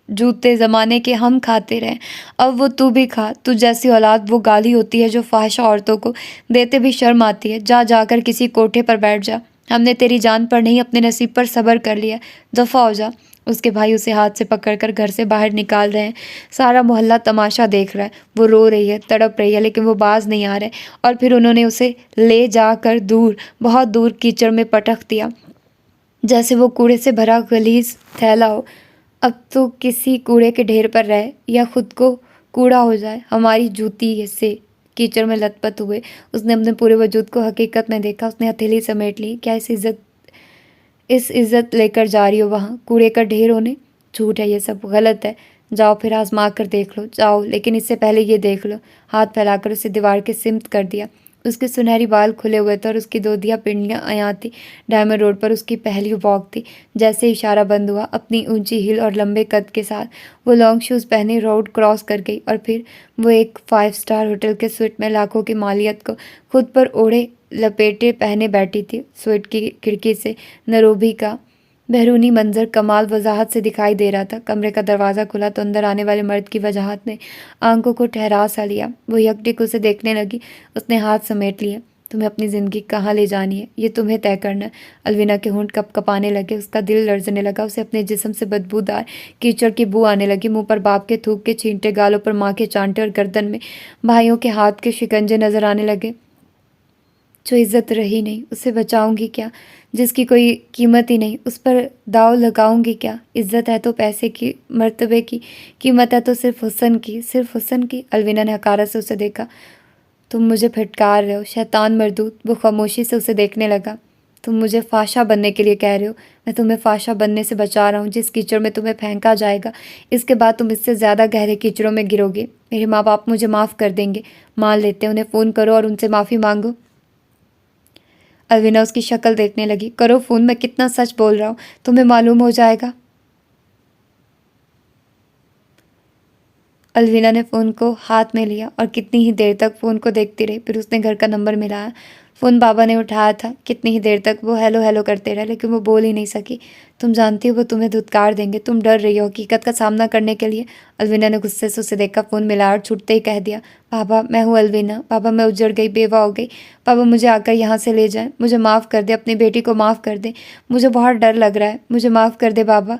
A: जूते ज़माने के हम खाते रहे, अब वो तू भी खा। तू जैसी औलाद वो गाली होती है जो फाहिशा औरतों को देते भी शर्म आती है। जा जाकर किसी कोठे पर बैठ जा। हमने तेरी जान पर नहीं अपने नसीब पर सब्र कर लिया। दफ़ा हो जा। उसके भाई उसे हाथ से पकड़कर घर से बाहर निकाल रहे हैं। सारा मोहल्ला तमाशा देख रहा है। वो रो रही है, तड़प रही है, लेकिन वो बाज नहीं आ रहे। और फिर उन्होंने उसे ले जाकर दूर, बहुत दूर कीचड़ में पटक दिया, जैसे वो कूड़े से भरा गलीज थैला हो। अब तो किसी कूड़े के ढेर पर रहे या खुद को कूड़ा हो जाए। हमारी जूती से कीचड़ में लथपथ हुए। उसने अपने पूरे वजूद को हकीकत में देखा। उसने हथेली समेट ली। क्या इस इज्जत लेकर जा रही हो वहाँ कूड़े का ढेर होने? झूठ है, ये सब गलत है। जाओ फिर आजमा कर देख लो, जाओ, लेकिन इससे पहले ये देख लो। हाथ फैलाकर उसे दीवार के सिमत कर दिया। उसके सुनहरी बाल खुले हुए थे और उसकी दोधिया पिंडियाँ अयां थी। डायमंड रोड पर उसकी पहली वॉक थी। जैसे इशारा बंद हुआ, अपनी ऊंची हील और लंबे कद के साथ वो लॉन्ग शूज़ पहने रोड क्रॉस कर गई और फिर वो एक 5 स्टार होटल के स्वीट में लाखों की मालियत को खुद पर ओढ़े लपेटे पहने बैठी थी। स्वीट की खिड़की से नैरोबी का बैरूनी मंजर कमाल वजाहत से दिखाई दे रहा था। कमरे का दरवाज़ा खुला तो अंदर आने वाले मर्द की वजाहत ने आंखों को ठहरा सा लिया। वो यकटिक उसे देखने लगी। उसने हाथ समेट लिए। तुम्हें अपनी ज़िंदगी कहाँ ले जानी है, ये तुम्हें तय करना है। अलविना के होंठ कपकपाने लगे। उसका दिल लर्जने लगा। उसे अपने जिस्म से बदबूदार कीचड़ की बू आने लगी। मुंह पर बाप के थूक के छींटे, गालों पर माँ के चांटे और गर्दन में भाइयों के हाथ के शिकंजे नजर आने लगे। जो इज्जत रही नहीं, उसे बचाऊंगी क्या? जिसकी कोई कीमत ही नहीं, उस पर दाव लगाऊंगी क्या? इज्जत है तो पैसे की, मर्तबे की, कीमत है तो सिर्फ हुस्न की, सिर्फ हुस्न की। अलविना ने हकारत से उसे देखा। तुम मुझे फटकार रहे हो, शैतान मरदूत। वो खामोशी से उसे देखने लगा। तुम मुझे फाशा बनने के लिए कह रहे हो? मैं तुम्हें फाशा बनने से बचा रहा हूँ। जिस कीचड़ में तुम्हें फेंका जाएगा, इसके बाद तुम इससे ज़्यादा गहरे कीचड़ों में गिरोगे। मेरे माँ बाप मुझे माफ़ कर देंगे। मान लेते हैं, उन्हें फ़ोन करो और उनसे माफ़ी मांगो। अलविना उसकी शक्ल देखने लगी। करो फ़ोन, मैं कितना सच बोल रहा हूँ तुम्हें मालूम हो जाएगा। अलविना ने फ़ोन को हाथ में लिया और कितनी ही देर तक फ़ोन को देखती रही। फिर उसने घर का नंबर मिलाया। फ़ोन बाबा ने उठाया था। कितनी ही देर तक वो हेलो हेलो करते रहे, लेकिन वो बोल ही नहीं सकी। तुम जानती हो वो तुम्हें धुतकार देंगे। तुम डर रही हो हकीकत का सामना करने के लिए। अलविना ने गुस्से से उसे देखा। फ़ोन मिलाया और छूटते ही कह दिया, पापा मैं हूँ अलविना। पापा मैं उजड़ गई, बेवा हो गई। पापा मुझे आकर यहाँ से ले जाएं। मुझे माफ़ कर दे, अपनी बेटी को माफ़ कर दे। मुझे बहुत डर लग रहा है। मुझे माफ़ कर दे बाबा।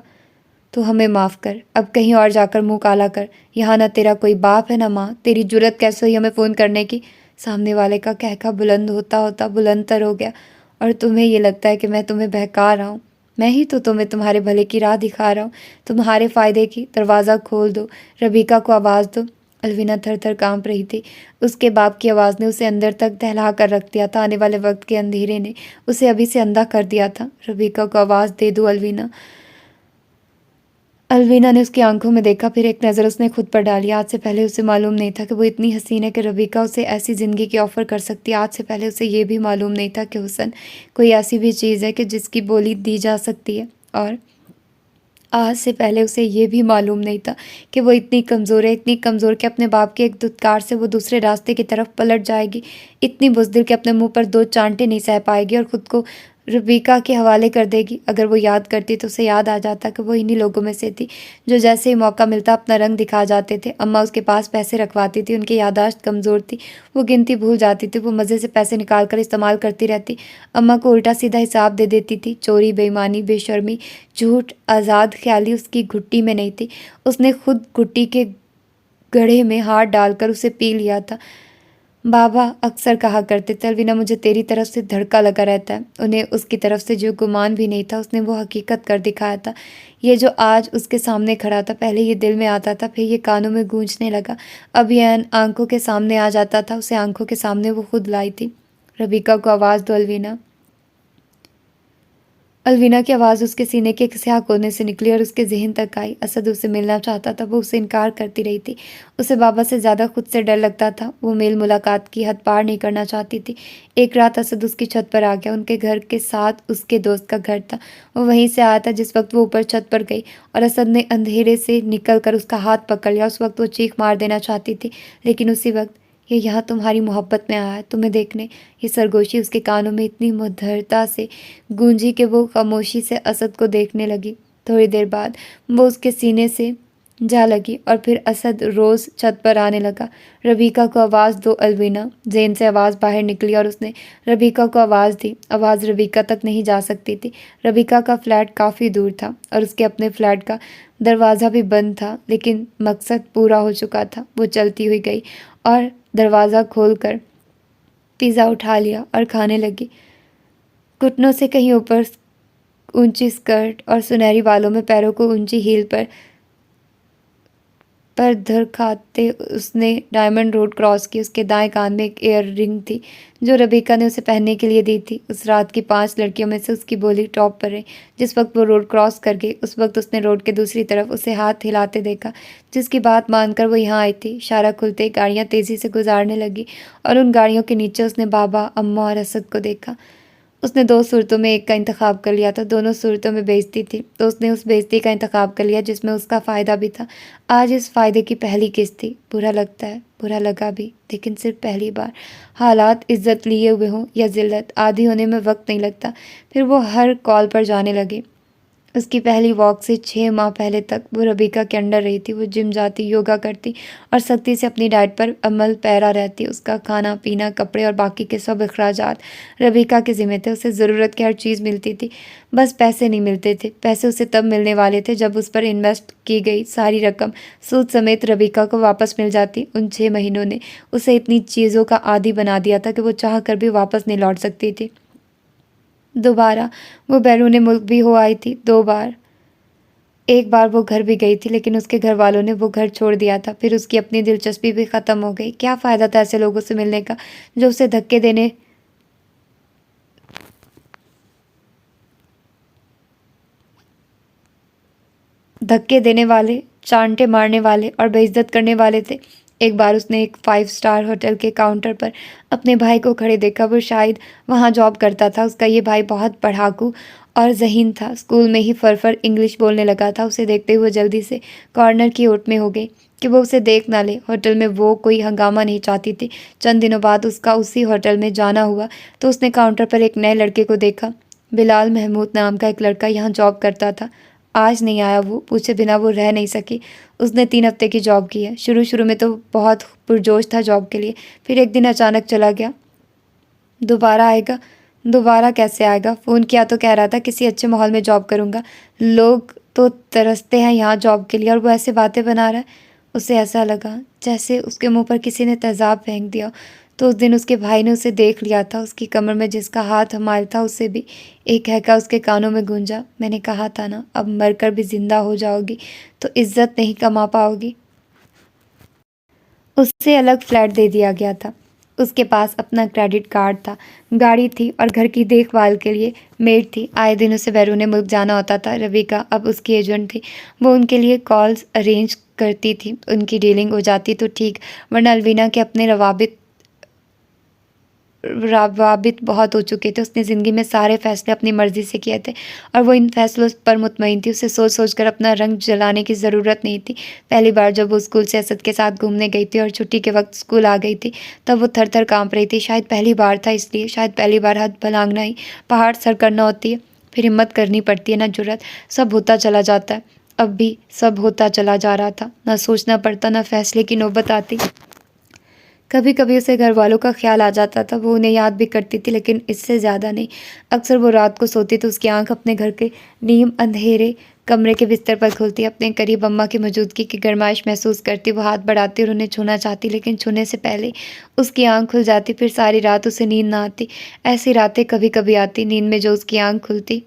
A: तो हमें माफ़ कर, अब कहीं और जाकर मुंह काला कर। यहाँ ना तेरा कोई बाप है ना माँ। तेरी जुर्रत कैसे हुई हमें फ़ोन करने की? सामने वाले का कहका बुलंद होता होता बुलंदतर हो गया। और तुम्हें ये लगता है कि मैं तुम्हें बहका रहा हूँ? मैं ही तो तुम्हें तुम्हारे भले की राह दिखा रहा हूँ, तुम्हारे फ़ायदे की। दरवाज़ा खोल दो, रबीका को आवाज़ दो। अलविना थर-थर काँप रही थी। उसके बाप की आवाज़ ने उसे अंदर तक दहला कर रख दिया था। आने वाले वक़्त के अंधेरे ने उसे अभी से अंधा कर दिया था। रबीका को आवाज़ दे दो अलविना। अलविना ने उसकी आंखों में देखा, फिर एक नज़र उसने खुद पर डाली। आज से पहले उसे मालूम नहीं था कि वो इतनी हसीन है कि रबीका उसे ऐसी ज़िंदगी की ऑफ़र कर सकती है। आज से पहले उसे ये भी मालूम नहीं था कि हुस्न कोई ऐसी भी चीज़ है कि जिसकी बोली दी जा सकती है। और आज से पहले उसे ये भी मालूम नहीं था कि वो इतनी कमज़ोर है, इतनी कमज़ोर कि अपने बाप के एक धुतकार से वो दूसरे रास्ते की तरफ पलट जाएगी। इतनी बुज़दिल कि अपने मुँह पर 2 चांटे नहीं सह पाएगी और ख़ुद को रबीका के हवाले कर देगी। अगर वो याद करती तो उसे याद आ जाता कि वो इन्हीं लोगों में से थी जो जैसे ही मौका मिलता अपना रंग दिखा जाते थे। अम्मा उसके पास पैसे रखवाती थी, उनकी याददाश्त कमज़ोर थी, वो गिनती भूल जाती थी, वो मज़े से पैसे निकाल कर इस्तेमाल करती रहती। अम्मा को उल्टा सीधा हिसाब दे देती थी। चोरी, बेईमानी, बेशर्मी, झूठ, आज़ाद ख्याली उसकी घुट्टी में नहीं थी। उसने खुद घुट्टी के गड्ढे में हाथ डालकर उसे पी लिया था। बाबा अक्सर कहा करते थे, अलविना मुझे तेरी तरफ से धड़का लगा रहता है। उन्हें उसकी तरफ से जो गुमान भी नहीं था उसने वो हकीकत कर दिखाया था। ये जो आज उसके सामने खड़ा था, पहले ये दिल में आता था, फिर ये कानों में गूंजने लगा, अब ये आंखों के सामने आ जाता था। उसे आंखों के सामने वो खुद लाई थी। रबीका को आवाज़ दो अलविना। अलविना की आवाज़ उसके सीने के स्याह कोने से निकली और उसके ज़हन तक आई। असद उससे मिलना चाहता था, वो उससे इनकार करती रही थी। उसे बाबा से ज़्यादा खुद से डर लगता था। वो मेल मुलाकात की हद पार नहीं करना चाहती थी। एक रात असद उसकी छत पर आ गया। उनके घर के साथ उसके दोस्त का घर था। वो वहीं से आया था जिस वक्त वो ऊपर छत पर गई और असद ने अंधेरे से निकल कर उसका हाथ पकड़ लिया। उस वक्त वो चीख मार देना चाहती थी, लेकिन उसी वक्त ये यहाँ तुम्हारी मोहब्बत में आया है, तुम्हें देखने। ये सरगोशी उसके कानों में इतनी मधुरता से गूंजी कि वो खामोशी से असद को देखने लगी। थोड़ी देर बाद वो उसके सीने से जा लगी और फिर असद रोज़ छत पर आने लगा। रबीका को आवाज़ दो अलविना। जेन से आवाज़ बाहर निकली और उसने रबीका को आवाज़ दी। आवाज़ रबीका तक नहीं जा सकती थी। रबीका का फ्लैट काफ़ी दूर था और उसके अपने फ्लैट का दरवाज़ा भी बंद था, लेकिन मकसद पूरा हो चुका था। वो चलती हुई गई और दरवाज़ा खोलकर पिज़्ज़ा उठा लिया और खाने लगी। घुटनों से कहीं ऊपर ऊंची स्कर्ट और सुनहरी बालों में पैरों को ऊंची हील पर धर खाते उसने डायमंड रोड क्रॉस की। उसके दाएं कान में एक ईयर रिंग थी जो रबीका ने उसे पहनने के लिए दी थी। उस रात की 5 लड़कियों में से उसकी बोली टॉप पर रही। जिस वक्त वो रोड क्रॉस कर गई उस वक्त उसने रोड के दूसरी तरफ उसे हाथ हिलाते देखा, जिसकी बात मानकर वो यहाँ आई थी। इशारा खुलते ही गाड़ियाँ तेज़ी से गुजारने लगी और उन गाड़ियों के नीचे उसने बाबा, अम्मा और असद को देखा। उसने 2 सूरतों में एक का इंतखाब कर लिया था। दोनों सूरतों में बेइज्जती थी, तो उसने उस बेइज्जती का इंतखाब कर लिया जिसमें उसका फ़ायदा भी था। आज इस फ़ायदे की पहली किस्त थी। बुरा लगता है, बुरा लगा भी, लेकिन सिर्फ पहली बार। हालात इज्जत लिए हुए हों या ज़िल्लत, आदी होने में वक्त नहीं लगता। फिर वो हर कॉल पर जाने लगी। उसकी पहली वॉक से 6 माह पहले तक वो रबीका के अंडर रही थी। वो जिम जाती, योगा करती और सख्ती से अपनी डाइट पर अमल पैरा रहती। उसका खाना पीना, कपड़े और बाकी के सब अखराजात रबीका के ज़िम्मे थे। उसे ज़रूरत की हर चीज़ मिलती थी, बस पैसे नहीं मिलते थे। पैसे उसे तब मिलने वाले थे जब उस पर इन्वेस्ट की गई सारी रकम सूद समेत रबीका को वापस मिल जाती। उन 6 महीनों ने उसे इतनी चीज़ों का आदी बना दिया था कि वो चाह कर भी वापस नहीं लौट सकती थी। दोबारा वो बैरून मुल्क भी हो आई थी, 2 बार। एक बार वो घर भी गई थी, लेकिन उसके घर वालों ने वो घर छोड़ दिया था। फिर उसकी अपनी दिलचस्पी भी ख़त्म हो गई। क्या फ़ायदा था ऐसे लोगों से मिलने का जो उसे धक्के देने वाले, चांटे मारने वाले और बेइज्जत करने वाले थे। एक बार उसने एक 5 स्टार होटल के काउंटर पर अपने भाई को खड़े देखा। वो शायद वहाँ जॉब करता था। उसका ये भाई बहुत पढ़ाकू और ज़हीन था। स्कूल में ही फर इंग्लिश बोलने लगा था। उसे देखते हुए जल्दी से कॉर्नर की ओट में हो गई कि वो उसे देख ना ले। होटल में वो कोई हंगामा नहीं चाहती थी। चंद दिनों बाद उसका उसी होटल में जाना हुआ तो उसने काउंटर पर एक नए लड़के को देखा। बिलाल महमूद नाम का एक लड़का यहाँ जॉब करता था। आज नहीं आया, वो पूछे बिना वो रह नहीं सकी। उसने 3 हफ्ते की जॉब की है। शुरू में तो बहुत पुरजोश था जॉब के लिए, फिर एक दिन अचानक चला गया। दोबारा आएगा? दोबारा कैसे आएगा? फ़ोन किया तो कह रहा था किसी अच्छे माहौल में जॉब करूँगा। लोग तो तरसते हैं यहाँ जॉब के लिए और वो ऐसे बातें बना रहा है। उसे ऐसा लगा जैसे उसके मुंह पर किसी ने तेज़ाब फेंक दिया। तो उस दिन उसके भाई ने उसे देख लिया था। उसकी कमर में जिसका हाथ हमाल था उससे भी एक हैका उसके कानों में गूंजा। मैंने कहा था ना, अब मरकर भी जिंदा हो जाओगी तो इज्जत नहीं कमा पाओगी। उसे अलग फ्लैट दे दिया गया था। उसके पास अपना क्रेडिट कार्ड था, गाड़ी थी और घर की देखभाल के लिए मेड थी। आए दिन उसे बैरून मुल्क जाना होता था। रविका अब उसकी एजेंट थी। वो उनके लिए कॉल्स अरेंज करती थी। उनकी डीलिंग हो जाती तो ठीक, वरना अलवीना के अपने रवाबित बहुत हो चुके थे। उसने ज़िंदगी में सारे फैसले अपनी मर्ज़ी से किए थे और वो इन फैसलों पर मुतमईन थी। उसे सोच सोच कर अपना रंग जलाने की ज़रूरत नहीं थी। पहली बार जब वो स्कूल से असद के साथ घूमने गई थी और छुट्टी के वक्त स्कूल आ गई थी, तब वो थर थर काँप रही थी। शायद पहली बार था, इसलिए शायद पहली बार हाथ फैलांगना ही पहाड़ सर करना होती है, फिर हिम्मत करनी पड़ती है, ना जुर्रत। सब होता चला जाता है। अब भी सब होता चला जा रहा था। ना सोचना पड़ता, ना फैसले की नौबत आती। कभी कभी उसे घर वालों का ख्याल आ जाता था। वो उन्हें याद भी करती थी, लेकिन इससे ज़्यादा नहीं। अक्सर वो रात को सोती तो उसकी आंख अपने घर के नीम अंधेरे कमरे के बिस्तर पर खुलती। अपने करीब अम्मा की मौजूदगी की गरमाइश महसूस करती। वो हाथ बढ़ाती और उन्हें छूना चाहती, लेकिन छूने से पहले उसकी आंख खुल जाती। फिर सारी रात उसे नींद ना आती। ऐसी रातें कभी कभी आती, नींद में जो उसकी आंख खुलती,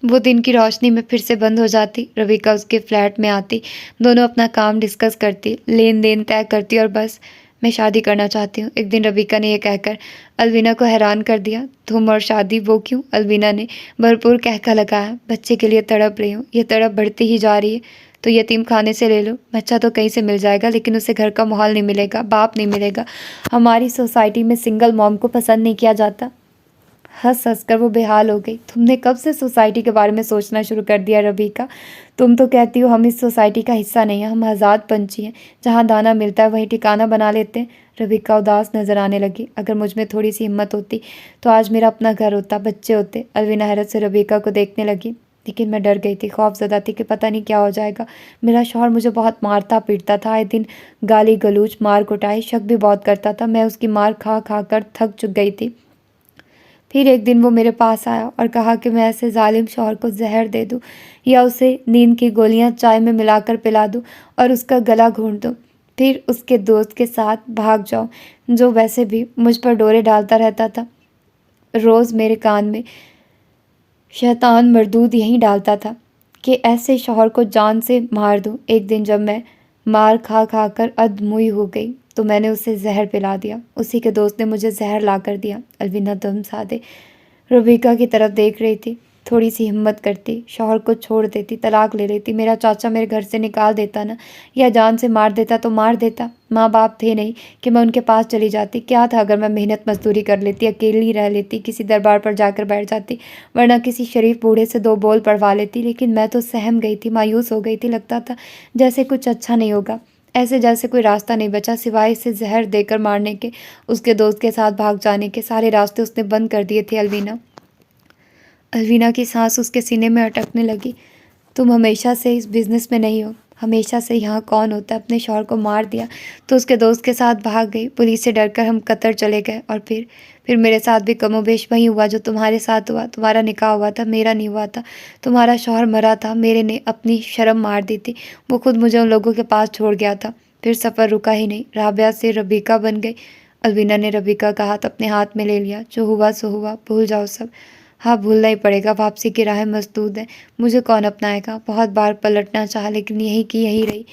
A: वो दिन की रोशनी में फिर से बंद हो जाती। रविका उसके फ्लैट में आती। दोनों अपना काम डिस्कस करती, लेन देन तय करती और बस, मैं शादी करना चाहती हूँ। एक दिन रविका ने यह कहकर अलवीना को हैरान कर दिया। तुम और शादी, वो क्यों? अलवीना ने भरपूर कहका लगाया। बच्चे के लिए तड़प रही हूँ, ये तड़प बढ़ती ही जा रही है। तो यतीम खाने से ले लो। बच्चा तो कहीं से मिल जाएगा, लेकिन उसे घर का माहौल नहीं मिलेगा, बाप नहीं मिलेगा। हमारी सोसाइटी में सिंगल मॉम को पसंद नहीं किया जाता। हंस हंस कर वो बेहाल हो गई। तुमने कब से सोसाइटी के बारे में सोचना शुरू कर दिया रबीका? तुम तो कहती हो हम इस सोसाइटी का हिस्सा नहीं हैं, हम आज़ाद पंछी हैं, जहाँ दाना मिलता है वहीं ठिकाना बना लेते हैं। रबीका उदास नजर आने लगी। अगर मुझ में थोड़ी सी हिम्मत होती तो आज मेरा अपना घर होता, बच्चे होते। अलविना हैरत से रबीका को देखने लगी। लेकिन मैं डर गई थी, खौफजदा थी कि पता नहीं क्या हो जाएगा। मेरा शौहर मुझे बहुत मारता पीटता था, आए दिन गाली गलौज, मार कुटाई, शक भी बहुत करता था। मैं उसकी मार खा खा कर थक चुक गई थी। फिर एक दिन वो मेरे पास आया और कहा कि मैं ऐसे जालिम शौहर को जहर दे दूँ या उसे नींद की गोलियां चाय में मिलाकर पिला दूँ और उसका गला घोंट दूँ, फिर उसके दोस्त के साथ भाग जाऊँ, जो वैसे भी मुझ पर डोरे डालता रहता था। रोज़ मेरे कान में शैतान मरदूद यहीं डालता था कि ऐसे शौहर को जान से मार दूँ। एक दिन जब मैं मार खा खा कर अधमुई हो गई तो मैंने उसे जहर पिला दिया। उसी के दोस्त ने मुझे जहर ला कर दिया। अलविना दम साधे रबीका की तरफ देख रही थी। थोड़ी सी हिम्मत करती, शौहर को छोड़ देती, तलाक ले लेती, मेरा चाचा मेरे घर से निकाल देता ना, या जान से मार देता तो मार देता। माँ बाप थे नहीं कि मैं उनके पास चली जाती। क्या था अगर मैं मेहनत मजदूरी कर लेती, अकेली रह लेती, किसी दरबार पर जाकर बैठ जाती, वरना किसी शरीफ बूढ़े से दो बोल पढ़वा लेती। लेकिन मैं तो सहम गई थी, मायूस हो गई थी। लगता था जैसे कुछ अच्छा नहीं होगा, ऐसे जैसे कोई रास्ता नहीं बचा सिवाय इसे जहर देकर मारने के। उसके दोस्त के साथ भाग जाने के सारे रास्ते उसने बंद कर दिए थे। अलवीना की सांस उसके सीने में अटकने लगी। तुम हमेशा से इस बिज़नेस में नहीं हो, हमेशा से यहाँ कौन होता है? अपने शौहर को मार दिया तो उसके दोस्त के साथ भाग गई। पुलिस से डरकर हम कतर चले गए और फिर मेरे साथ भी कमोबेश वही हुआ जो तुम्हारे साथ हुआ। तुम्हारा निकाह हुआ था, मेरा नहीं हुआ था। तुम्हारा शौहर मरा था, मेरे ने अपनी शर्म मार दी थी। वो खुद मुझे उन लोगों के पास छोड़ गया था। फिर सफ़र रुका ही नहीं, राबिया से रबीका बन गई। अलवीना ने रबीका का हाथ अपने हाथ में ले लिया। जो हुआ सो हुआ, भूल जाओ सब। हाँ, भूलना ही पड़ेगा, वापसी की राहें मसदूद हैं। मुझे कौन अपनाएगा? बहुत बार पलटना चाहा, लेकिन यही की यही रही।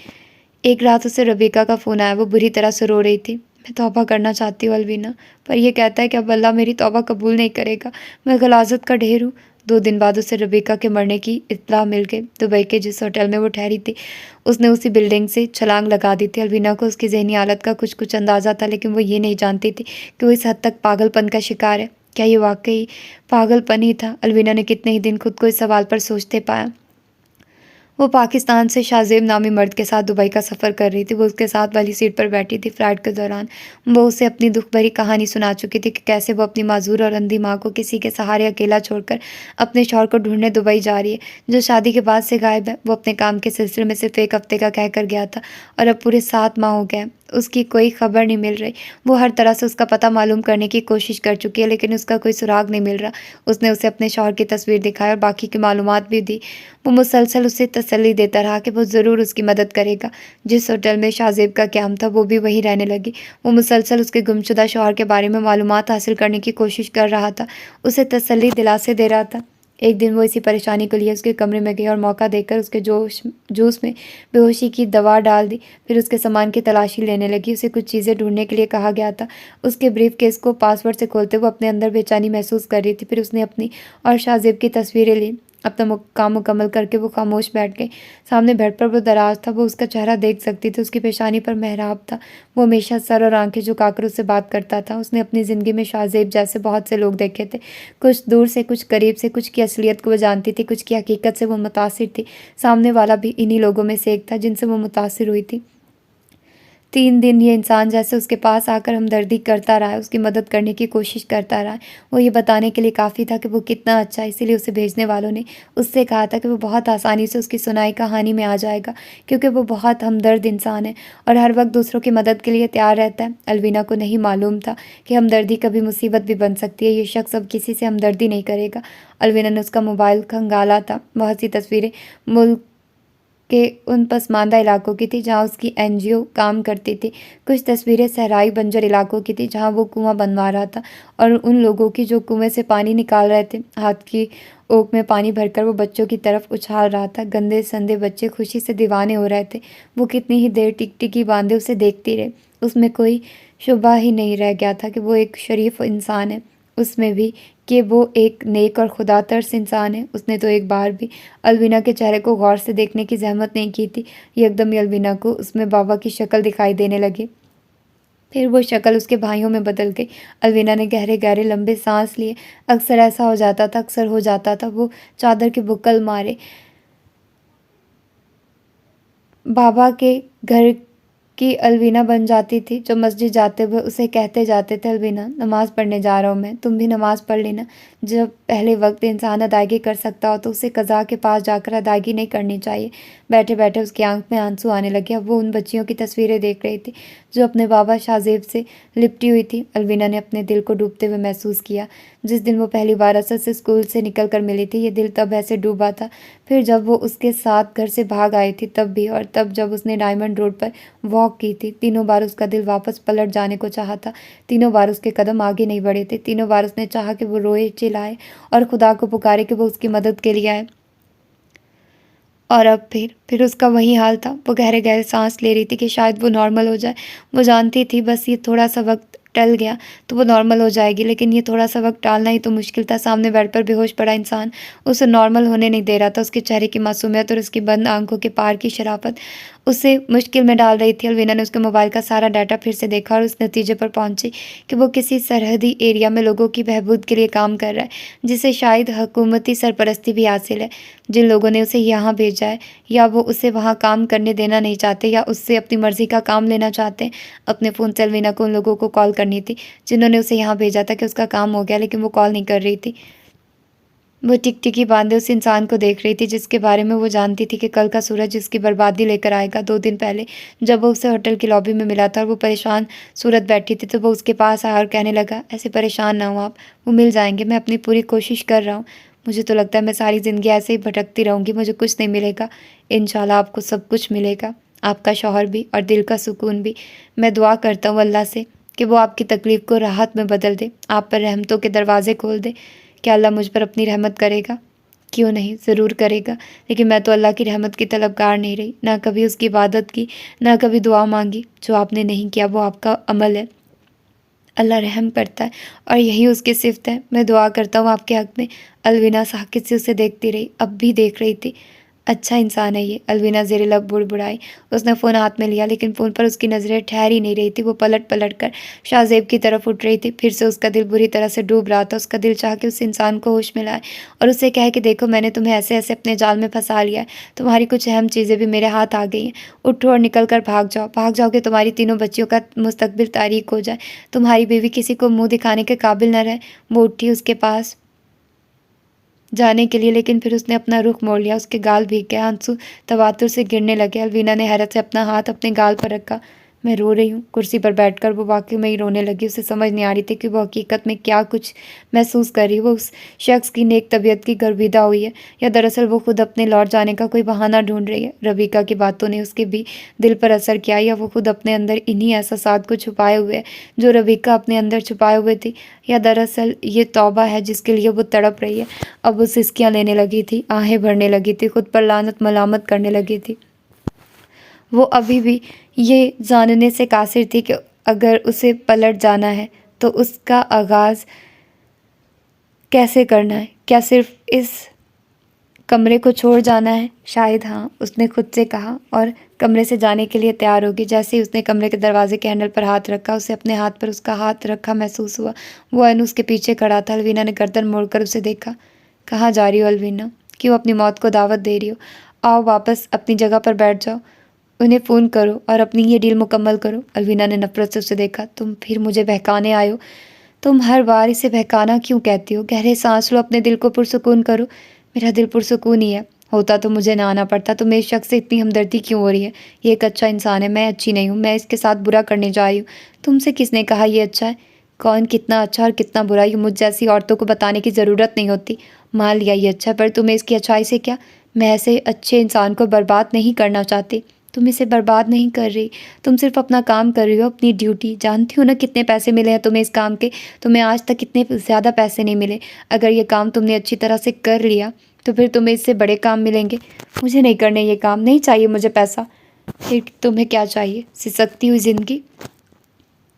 A: एक रात उसे रबीका का फ़ोन आया। वो बुरी तरह से रो रही थी। मैं तौबा करना चाहती हूँ अलवीना, पर यह कहता है कि अब अल्लाह मेरी तौबा कबूल नहीं करेगा। मैं गलाजत का ढेर हूँ। 2 दिन बाद उसे रबीका के मरने की इत्तला मिल गई। दुबई के जिस होटल में वो ठहरी थी, उसने उसी बिल्डिंग से छलांग लगा दी थी। अलवीना को उसकी ज़हनी हालत का कुछ कुछ अंदाज़ा था, लेकिन वो ये नहीं जानती थी कि वो इस हद तक पागलपन का शिकार है। क्या ये वाकई पागलपन ही था? अलवीना ने कितने ही दिन खुद को इस सवाल पर सोचते पाया। वो पाकिस्तान से शाज़ेब नामी मर्द के साथ दुबई का सफ़र कर रही थी। वो उसके साथ वाली सीट पर बैठी थी। फ्लाइट के दौरान वो उसे अपनी दुख भरी कहानी सुना चुकी थी कि कैसे वो अपनी माजूर और अंधी माँ को किसी के सहारे अकेला छोड़कर अपने शौहर को ढूंढने दुबई जा रही है, जो शादी के बाद से गायब है। वो अपने काम के सिलसिले में सिर्फ 1 हफ्ते का कहकर गया था और अब पूरे 7 माह हो गए। उसकी कोई खबर नहीं मिल रही। वो हर तरह से उसका पता मालूम करने की कोशिश कर चुकी है, लेकिन उसका कोई सुराग नहीं मिल रहा। उसने उसे अपने शौहर की तस्वीर दिखाई और बाकी की मालूमात भी दी। वो मुसलसल उसे तसल्ली देता रहा कि वो ज़रूर उसकी मदद करेगा। जिस होटल में शाहज़ेब का क़याम था, वो भी वहीं रहने लगी। वो मुसलसल उसके गुमशुदा शौहर के बारे में मालूमात हासिल करने की कोशिश कर रहा था, उसे तसल्ली दिलासे दे रहा था। एक दिन वो इसी परेशानी को लिए उसके कमरे में गई और मौका देकर उसके जूस में बेहोशी की दवा डाल दी। फिर उसके सामान की तलाशी लेने लगी। उसे कुछ चीज़ें ढूंढने के लिए कहा गया था। उसके ब्रीफ केस को पासवर्ड से खोलते वो अपने अंदर बेचैनी महसूस कर रही थी। फिर उसने अपनी और शाहजेब की तस्वीरें ली। अपना काम मुकम्मल करके वो खामोश बैठ गई। सामने बेड पर वो दराज था। वो उसका चेहरा देख सकती थी। उसकी पेशानी पर मेहराब था। वो हमेशा सर और आंखें झुकाकर उससे बात करता था। उसने अपनी ज़िंदगी में शाहजेब जैसे बहुत से लोग देखे थे, कुछ दूर से, कुछ करीब से। कुछ की असलियत को वो जानती थी, कुछ की हकीकत से वो मुतासिर थी। सामने वाला भी इन्हीं लोगों में से एक था जिनसे वो मुतासिर हुई थी। 3 दिन ये इंसान जैसे उसके पास आकर हमदर्दी करता रहा है, उसकी मदद करने की कोशिश करता रहा है। वो ये बताने के लिए काफ़ी था कि वो कितना अच्छा है। इसीलिए उसे भेजने वालों ने उससे कहा था कि वो बहुत आसानी से उसकी सुनाई कहानी में आ जाएगा, क्योंकि वो बहुत हमदर्द इंसान है और हर वक्त दूसरों की मदद के लिए तैयार रहता है। अलवीना को नहीं मालूम था कि हमदर्दी कभी मुसीबत भी बन सकती है। ये शख्स अब किसी से हमदर्दी नहीं करेगा। अलवीना ने उसका मोबाइल खंगाला था। बहुत सी तस्वीरें मुल्क के उन पसमानदा इलाकों की थी जहाँ उसकी एनजीओ काम करती थी। कुछ तस्वीरें सहराई बंजर इलाकों की थी जहाँ वो कुआं बनवा रहा था, और उन लोगों की जो कुएं से पानी निकाल रहे थे। हाथ की ओक में पानी भरकर वो बच्चों की तरफ उछाल रहा था। गंदे संदे बच्चे खुशी से दीवाने हो रहे थे। वो कितनी ही देर टिकटिकी बांधे उसे देखती रहे। उसमें कोई शुबा ही नहीं रह गया था कि वो एक शरीफ इंसान है, उसमें भी कि वो एक नेक और खुदा तर्स इंसान है। उसने तो एक बार भी अलविना के चेहरे को गौर से देखने की जहमत नहीं की थी। एकदम ही अलविना को उसमें बाबा की शक्ल दिखाई देने लगी। फिर वो शक्ल उसके भाइयों में बदल गई। अलविना ने गहरे गहरे लंबे सांस लिए। अक्सर ऐसा हो जाता था, अक्सर हो जाता था। वो चादर के बुक्कल मारे बाबा के घर की अलवीना बन जाती थी, जो मस्जिद जाते हुए उसे कहते जाते थे, अलवीना नमाज़ पढ़ने जा रहा हूँ मैं, तुम भी नमाज़ पढ़ लेना। जब पहले वक्त इंसान अदायगी कर सकता हो तो उसे कज़ा के पास जाकर अदायगी नहीं करनी चाहिए। बैठे बैठे उसकी आंख में आंसू आने लगे। अब वो उन बच्चियों की तस्वीरें देख रही थी जो अपने बाबा शाहजेब से लिपटी हुई थी। अलवीना ने अपने दिल को डूबते हुए महसूस किया। जिस दिन वो पहली बार असद से स्कूल से निकल कर मिली थी, ये दिल तब ऐसे डूबा था। फिर जब वो उसके साथ घर से भाग आई थी तब भी, और तब जब उसने डायमंड रोड पर वॉक की थी। तीनों बार उसका दिल वापस पलट जाने को चाहा था। तीनों बार उसके कदम आगे नहीं बढ़े थे। तीनों बार उसने चाहा कि वो रोए, चिल्लाए और खुदा को पुकारे कि वो उसकी मदद के लिए आए। और अब फिर उसका वही हाल था। वो गहरे गहरे सांस ले रही थी कि शायद वो नॉर्मल हो जाए। वो जानती थी बस ये थोड़ा सा वक्त टल गया तो वो नॉर्मल हो जाएगी, लेकिन ये थोड़ा सा वक्त टालना ही तो मुश्किल था। सामने बेड पर बेहोश पड़ा इंसान उसे नॉर्मल होने नहीं दे रहा था। उसके चेहरे की मासूमियत और उसकी बंद आंखों के पार की शराफत उसे मुश्किल में डाल रही थी। अलवीना ने उसके मोबाइल का सारा डाटा फिर से देखा और उस नतीजे पर पहुंची कि वो किसी सरहदी एरिया में लोगों की बहबूद के लिए काम कर रहा है, जिसे शायद हुकूमती सरपरस्ती भी हासिल है। जिन लोगों ने उसे यहाँ भेजा है, या वो उसे वहाँ काम करने देना नहीं चाहते, या उससे अपनी मर्ज़ी का काम लेना चाहते हैं। अपने फ़ोन से अलवीना को उन लोगों को कॉल करनी थी जिन्होंने उसे यहाँ भेजा था कि उसका काम हो गया, लेकिन वो कॉल नहीं कर रही थी। वो टिकटिकी बांधे उस इंसान को देख रही थी जिसके बारे में वो जानती थी कि कल का सूरज उसकी बर्बादी लेकर आएगा। 2 दिन पहले जब वो उसे होटल की लॉबी में मिला था और वो परेशान सूरत बैठी थी, तो वो उसके पास आया और कहने लगा, ऐसे परेशान ना हो आप, वो मिल जाएंगे, मैं अपनी पूरी कोशिश कर रहा हूँ। मुझे तो लगता है मैं सारी ज़िंदगी ऐसे ही भटकती रहूँगी, मुझे कुछ नहीं मिलेगा। इंशाल्लाह आपको सब कुछ मिलेगा, आपका शौहर भी और दिल का सुकून भी। मैं दुआ करता हूँ अल्लाह से कि वो आपकी तकलीफ़ को राहत में बदल दे, आप पर रहमतों के दरवाज़े खोल दे। क्या अल्लाह मुझ पर अपनी रहमत करेगा? क्यों नहीं, ज़रूर करेगा। लेकिन मैं तो अल्लाह की रहमत की तलबगार नहीं रही, ना कभी उसकी इबादत की, ना कभी दुआ मांगी। जो आपने नहीं किया वो आपका अमल है। अल्लाह रहम करता है और यही उसकी सिफ़त है। मैं दुआ करता हूँ आपके हक़ में। अलविना साकित से उसे देखती रही, अब भी देख रही थी। अच्छा इंसान है ये, अलविना ज़ेरे लब बुड़बुड़ाई। उसने फ़ोन हाथ में लिया, लेकिन फ़ोन पर उसकी नज़रें ठहर ही नहीं रही थी। वो पलट पलट कर शाहजेब की तरफ उठ रही थी। फिर से उसका दिल बुरी तरह से डूब रहा था। उसका दिल चाह के उस इंसान को होश में लाए और उससे कहे कि देखो, मैंने तुम्हें ऐसे ऐसे अपने जाल में फंसा लिया है, तुम्हारी कुछ अहम चीज़ें भी मेरे हाथ आ गई हैं। उठो और निकल कर भाग जाओ। भाग जाओ कि तुम्हारी तीनों बच्चियों का मुस्तकबिल तारीक हो जाए, तुम्हारी बीवी किसी को मुँह दिखाने के काबिल न रहे। वो उठी उसके पास जाने के लिए, लेकिन फिर उसने अपना रुख मोड़ लिया। उसके गाल भीग गए, आंसू तवातुर से गिरने लगे। अलवीना ने हैरत से अपना हाथ अपने गाल पर रखा। मैं रो रही हूँ। कुर्सी पर बैठकर वो वाकई में ही रोने लगी। उसे समझ नहीं आ रही थी कि वो हकीकत में क्या कुछ महसूस कर रही है। वो उस शख्स की नेक तबीयत की गर्विदा हुई है या दरअसल वो खुद अपने लौट जाने का कोई बहाना ढूंढ रही है। रबीका की बातों ने उसके भी दिल पर असर किया या वो खुद अपने अंदर इन्हीं एहसासात को छुपाए हुए है जो रबीका अपने अंदर छुपाए हुए थी, या दरअसल ये तौबा है जिसके लिए वो तड़प रही है। अब वो सिसकियाँ लेने लगी थी, आहें भरने लगी थी, खुद पर लानत मलामत करने लगी थी। वो अभी भी ये जानने से कासिर थी कि अगर उसे पलट जाना है तो उसका आगाज़ कैसे करना है। क्या सिर्फ इस कमरे को छोड़ जाना है? शायद हाँ, उसने खुद से कहा और कमरे से जाने के लिए तैयार होगी। जैसे ही उसने कमरे के दरवाजे के हैंडल पर हाथ रखा, उसे अपने हाथ पर उसका हाथ रखा महसूस हुआ। वो अनु उसके पीछे खड़ा था। अलवीना ने गर्दन मोड़कर उसे देखा। कहाँ जा रही हो अलवीना? क्यों अपनी मौत को दावत दे रही हो? आओ वापस अपनी जगह पर बैठ जाओ, उन्हें फ़ोन करो और अपनी ये डील मुकम्मल करो। अलवीना ने नफरत से उसे देखा। तुम फिर मुझे बहकाने आए हो? तुम हर बार इसे बहकाना क्यों कहती हो? गहरे सांस लो, अपने दिल को पुरसुकून करो। मेरा दिल पुरसुकून ही है। होता तो मुझे ना आना पड़ता। तुम्हें इस शख्स से इतनी हमदर्दी क्यों हो रही है? ये एक अच्छा इंसान है, मैं अच्छी नहीं हूँ। मैं इसके साथ बुरा करने जा रही हूँ। तुमसे किसने कहा ये अच्छा है? कौन कितना अच्छा और कितना बुरा, ये मुझ जैसी औरतों को बताने की ज़रूरत नहीं होती। मान लिया ये अच्छा है, पर तुम्हें इसकी अच्छाई से क्या? मैं ऐसे अच्छे इंसान को बर्बाद नहीं करना चाहती। तुम इसे बर्बाद नहीं कर रही, तुम सिर्फ अपना काम कर रही हो, अपनी ड्यूटी। जानती हो ना कितने पैसे मिले हैं तुम्हें इस काम के? तुम्हें आज तक इतने ज़्यादा पैसे नहीं मिले। अगर ये काम तुमने अच्छी तरह से कर लिया तो फिर तुम्हें इससे बड़े काम मिलेंगे। मुझे नहीं करने ये काम, नहीं चाहिए मुझे पैसा। फिर तुम्हें क्या चाहिए? सिसकती हुई ज़िंदगी?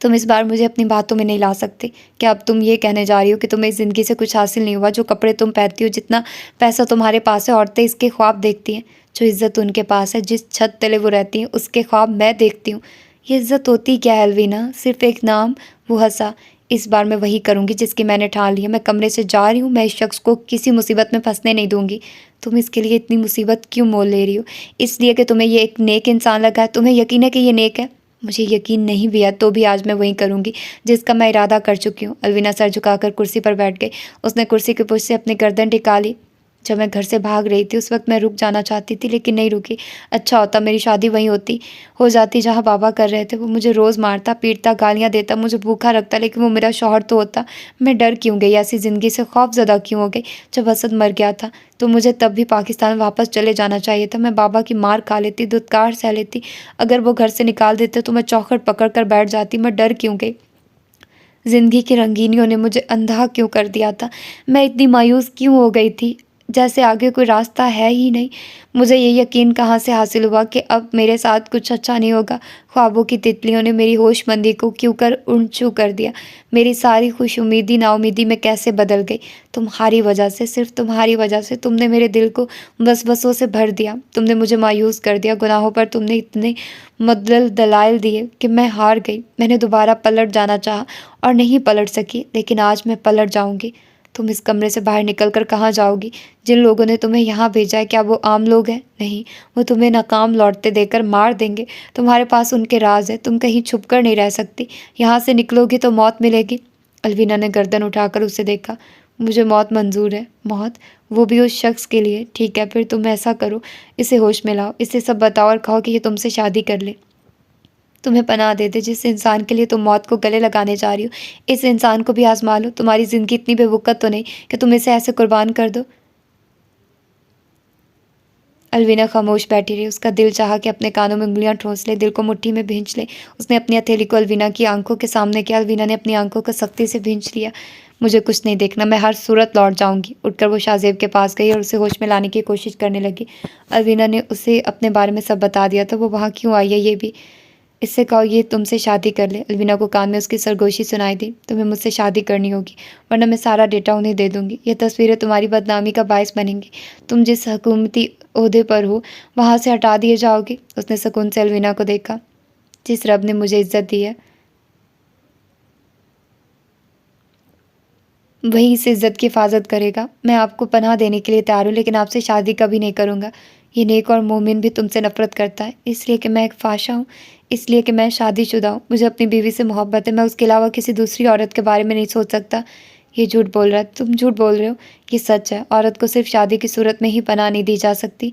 A: तुम इस बार मुझे अपनी बातों में नहीं ला सकते। क्या अब तुम ये कहने जा रही हो कि तुम्हें इस ज़िंदगी से कुछ हासिल नहीं हुआ? जो कपड़े तुम पहनती हो, जितना पैसा तुम्हारे पास है, औरतें इसके ख्वाब देखती हैं। जो इज़्ज़त उनके पास है, जिस छत तले वो रहती हैं, उसके ख्वाब मैं देखती हूँ। ये इज़्ज़त होती क्या है अलवीना? सिर्फ एक नाम। वो हंसा। इस बार मैं वही करूँगी जिसकी मैंने ठान ली है। मैं कमरे से जा रही हूँ। मैं इस शख्स को किसी मुसीबत में फंसने नहीं दूंगी। तुम इसके लिए इतनी मुसीबत क्यों मोल ले रही हो? इसलिए कि तुम्हें ये एक नेक इंसान लगा है? तुम्हें यकीन है कि ये नेक है? मुझे यकीन नहीं भी है तो भी आज मैं वही करूँगी जिसका मैं इरादा कर चुकी हूँ। अलवीना सर झुकाकर कुर्सी पर बैठ गई। उसने कुर्सी के पुश से अपनी गर्दन टिका ली। जब मैं घर से भाग रही थी उस वक्त मैं रुक जाना चाहती थी, लेकिन नहीं रुकी। अच्छा होता मेरी शादी वहीं हो जाती जहाँ बाबा कर रहे थे। वो मुझे रोज़ मारता पीटता गालियाँ देता, मुझे भूखा रखता, लेकिन वो मेरा शौहर तो होता। मैं डर क्यों गई? ऐसी ज़िंदगी से खौफज़दा क्यों हो गई? जब असद मर गया था तो मुझे तब भी पाकिस्तान वापस चले जाना चाहिए था। मैं बाबा की मार खा लेती, दुत्कार सह लेती। अगर वो घर से निकाल देते तो मैं चौखट पकड़ कर बैठ जाती। मैं डर क्यों गई? ज़िंदगी की रंगीनियों ने मुझे अंधा क्यों कर दिया था? मैं इतनी मायूस क्यों हो गई थी, जैसे आगे कोई रास्ता है ही नहीं। मुझे ये यकीन कहाँ से हासिल हुआ कि अब मेरे साथ कुछ अच्छा नहीं होगा? ख्वाबों की तितलियों ने मेरी होशमंदी को क्यों कर उड़ छू कर दिया? मेरी सारी खुशउम्मीदी नाउमीदी में कैसे बदल गई? तुम्हारी वजह से, सिर्फ तुम्हारी वजह से। तुमने मेरे दिल को वसवसों से भर दिया। तुमने मुझे मायूस कर दिया। गुनाहों पर तुमने इतने मुद्दल दलाइल दिए कि मैं हार गई। मैंने दोबारा पलट जाना चाहा और नहीं पलट सकी, लेकिन आज मैं पलट जाऊंगी। तुम इस कमरे से बाहर निकलकर कहाँ जाओगी? जिन लोगों ने तुम्हें यहाँ भेजा है, क्या वो आम लोग हैं? नहीं, वो तुम्हें नाकाम लौटते देकर मार देंगे। तुम्हारे पास उनके राज है, तुम कहीं छुप कर नहीं रह सकती। यहाँ से निकलोगी तो मौत मिलेगी। अलवीना ने गर्दन उठाकर उसे देखा। मुझे मौत मंजूर है। मौत? वो भी उस शख्स के लिए? ठीक है, फिर तुम ऐसा करो, इसे होश में लाओ, इसे सब बताओ और कहो कि ये तुमसे शादी कर ले, तुम्हें पनाह दे दे। जिस इंसान के लिए तुम मौत को गले लगाने जा रही हो, इस इंसान को भी आजमा लो। तुम्हारी ज़िंदगी इतनी बेवकूफ़ तो नहीं कि तुम इसे ऐसे कुर्बान कर दो। अलवीना खामोश बैठी रही। उसका दिल चाहा कि अपने कानों में उंगलियां ठोंस ले, दिल को मुट्ठी में भींच ले। उसने अपनी हथेली को अलवीना की आंखों के सामने किया। अलवीना ने अपनी आंखों को सख्ती से भींच लिया। मुझे कुछ नहीं देखना, मैं हर सूरत लौट जाऊंगी। उठकर वो शाहजेब के पास गई और उसे होश में लाने की कोशिश करने लगी। अलवीना ने उसे अपने बारे में सब बता दिया था, वो वहाँ क्यों आई है ये भी। इससे कहो ये तुमसे शादी कर ले। अलवीना को कान में उसकी सरगोशी सुनाई दी। तुम्हें मुझसे शादी करनी होगी, वरना मैं सारा डेटा उन्हें दे दूंगी। ये तस्वीरें तुम्हारी बदनामी का बायस बनेंगी। तुम जिस हुकूमती ओहदे पर हो वहाँ से हटा दिए जाओगे। उसने सुकून से अलवीना को देखा। जिस रब ने मुझे इज्जत दी है वही इस इज्जत की हिफाजत करेगा। मैं आपको पनाह देने के लिए तैयार हूँ, लेकिन आपसे शादी कभी नहीं करूँगा। ये नेक और मोमिन भी तुमसे नफरत करता है, इसलिए कि मैं एक फाशा हूँ, इसलिए कि मैं शादीशुदा हूँ। मुझे अपनी बीवी से मोहब्बत है। मैं उसके अलावा किसी दूसरी औरत के बारे में नहीं सोच सकता। ये झूठ बोल रहा है, तुम झूठ बोल रहे हो। ये सच है। औरत को सिर्फ शादी की सूरत में ही पनाह नहीं दी जा सकती।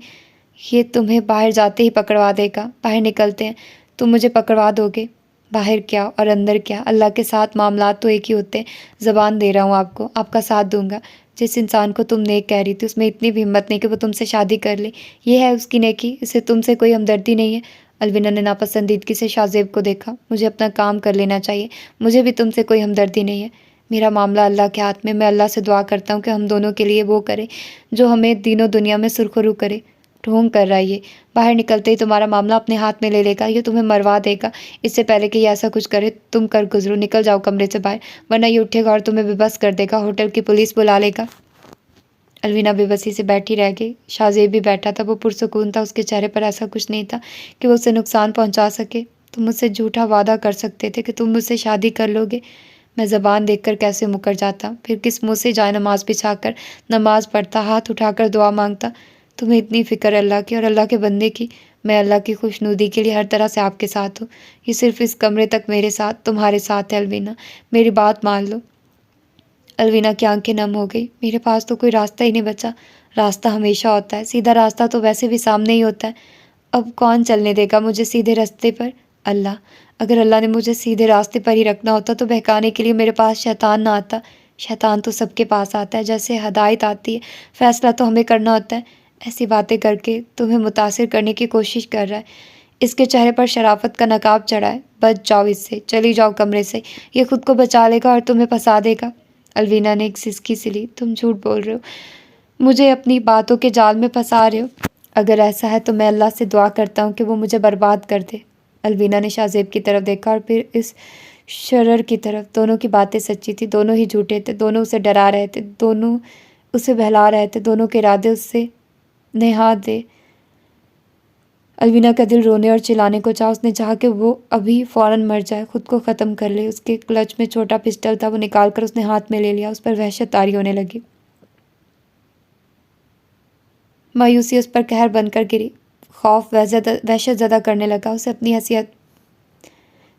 A: ये तुम्हें बाहर जाते ही पकड़वा देगा। बाहर निकलते हैं। तुम मुझे पकड़वा दोगे? बाहर क्या और अंदर क्या, अल्लाह के साथ मामलात तो एक ही होते हैं। ज़बान दे रहा हूँ आपको, आपका साथ दूंगा। जिस इंसान को तुम नेक कह रही थी उसमें इतनी भी हिम्मत नहीं कि वो तुमसे शादी कर ले। ये है उसकी नेकी, इसे तुमसे कोई हमदर्दी नहीं है। अलविना ने नापसंदीदगी से शाहज़ेब को देखा। मुझे अपना काम कर लेना चाहिए, मुझे भी तुमसे कोई हमदर्दी नहीं है। मेरा मामला अल्लाह के हाथ में। मैं अल्लाह से दुआ करता हूँ कि हम दोनों के लिए वो करे जो हमें दीनों दुनिया में सुरखरू करे। ढोंग कर रहा है ये। बाहर निकलते ही तुम्हारा मामला अपने हाथ में ले लेगा, ये तुम्हें मरवा देगा। इससे पहले कि ये ऐसा कुछ करे तुम कर गुजरो। निकल जाओ कमरे से बाहर, वरना ये उठेगा और तुम्हें बेबस कर देगा, होटल की पुलिस बुला लेगा। अलवीना बेबसी से बैठी रह गई। शाहज़ेब भी बैठा था, वो पुरसुकून था, उसके चेहरे पर ऐसा कुछ नहीं था कि वो उसे नुकसान पहुंचा सके। तुम मुझसे झूठा वादा कर सकते थे कि तुम मुझसे शादी कर लोगे। मैं ज़बान देखकर कैसे मुकर जाता, फिर किस मुँह से जाए नमाज बिछाकर नमाज पढ़ता, हाथ उठाकर दुआ मांगता। तुम्हें इतनी फ़िक्र अल्लाह की और अल्लाह के बंदे की। मैं अल्लाह की खुशनुदी के लिए हर तरह से आपके साथ हूँ। ये सिर्फ इस कमरे तक मेरे साथ, तुम्हारे साथ है अलवीना। मेरी बात मान लो। अलवीना की आंखें नम हो गई। मेरे पास तो कोई रास्ता ही नहीं बचा। रास्ता हमेशा होता है, सीधा रास्ता तो वैसे भी सामने ही होता है। अब कौन चलने देगा मुझे सीधे रास्ते पर? अल्लाह। अगर अल्लाह ने मुझे सीधे रास्ते पर ही रखना होता तो बहकाने के लिए मेरे पास शैतान ना आता। शैतान तो सबके पास आता है, जैसे हदायत आती है, फैसला तो हमें करना होता है। ऐसी बातें करके तुम्हें मुतासिर करने की कोशिश कर रहा है। इसके चेहरे पर शराफत का नकाब चढ़ा है। बच जाओ इससे, चली जाओ कमरे से। ये खुद को बचा लेगा और तुम्हें फंसा देगा। अलवीना ने एक सिसकी सी ली। तुम झूठ बोल रहे हो, मुझे अपनी बातों के जाल में फंसा रहे हो। अगर ऐसा है तो मैं अल्लाह से दुआ करता हूँ कि वो मुझे बर्बाद कर दे। अलवीना ने शाहज़ेब की तरफ देखा और फिर इस शरर की तरफ। दोनों की बातें सच्ची थी, दोनों ही झूठे थे, दोनों उसे डरा रहे थे, दोनों उसे बहला रहे थे, दोनों के इरादे उससे नेहात दे। अलवीना का दिल रोने और चिल्लाने को चाहा। उसने चाहा कि वो अभी फ़ौरन मर जाए, खुद को ख़त्म कर ले। उसके क्लच में छोटा पिस्टल था, वो निकाल कर उसने हाथ में ले लिया। उस पर वहशत तारी होने लगी। मायूसी उस पर कहर बनकर गिरी। खौफ वहशत ज़्यादा करने लगा। उसे अपनी हैसियत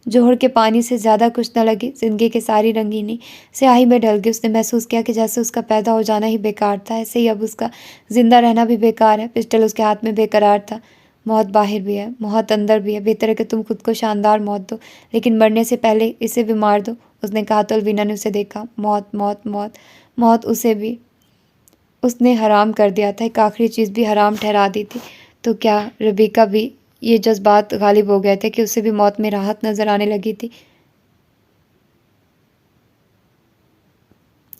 A: जोहर के पानी से ज़्यादा कुछ न लगी। ज़िंदगी की सारी रंगीनी स्याही में ढल गई। उसने महसूस किया कि जैसे उसका पैदा हो जाना ही बेकार था, ऐसे ही अब उसका ज़िंदा रहना भी बेकार है। पिस्टल उसके हाथ में बेकरार था। मौत बाहर भी है, मौत अंदर भी है। बेहतर है कि तुम खुद को शानदार मौत दो, लेकिन मरने से पहले इसे भी मार दो। उसने कहा तो अलवीना ने उसे देखा। मौत मौत मौत मौत उसे भी उसने हराम कर दिया था, एक आखिरी चीज़ भी हराम ठहरा दी थी। तो क्या रबीका भी ये जज्बात गालिब हो गए थे कि उसे भी मौत में राहत नज़र आने लगी थी?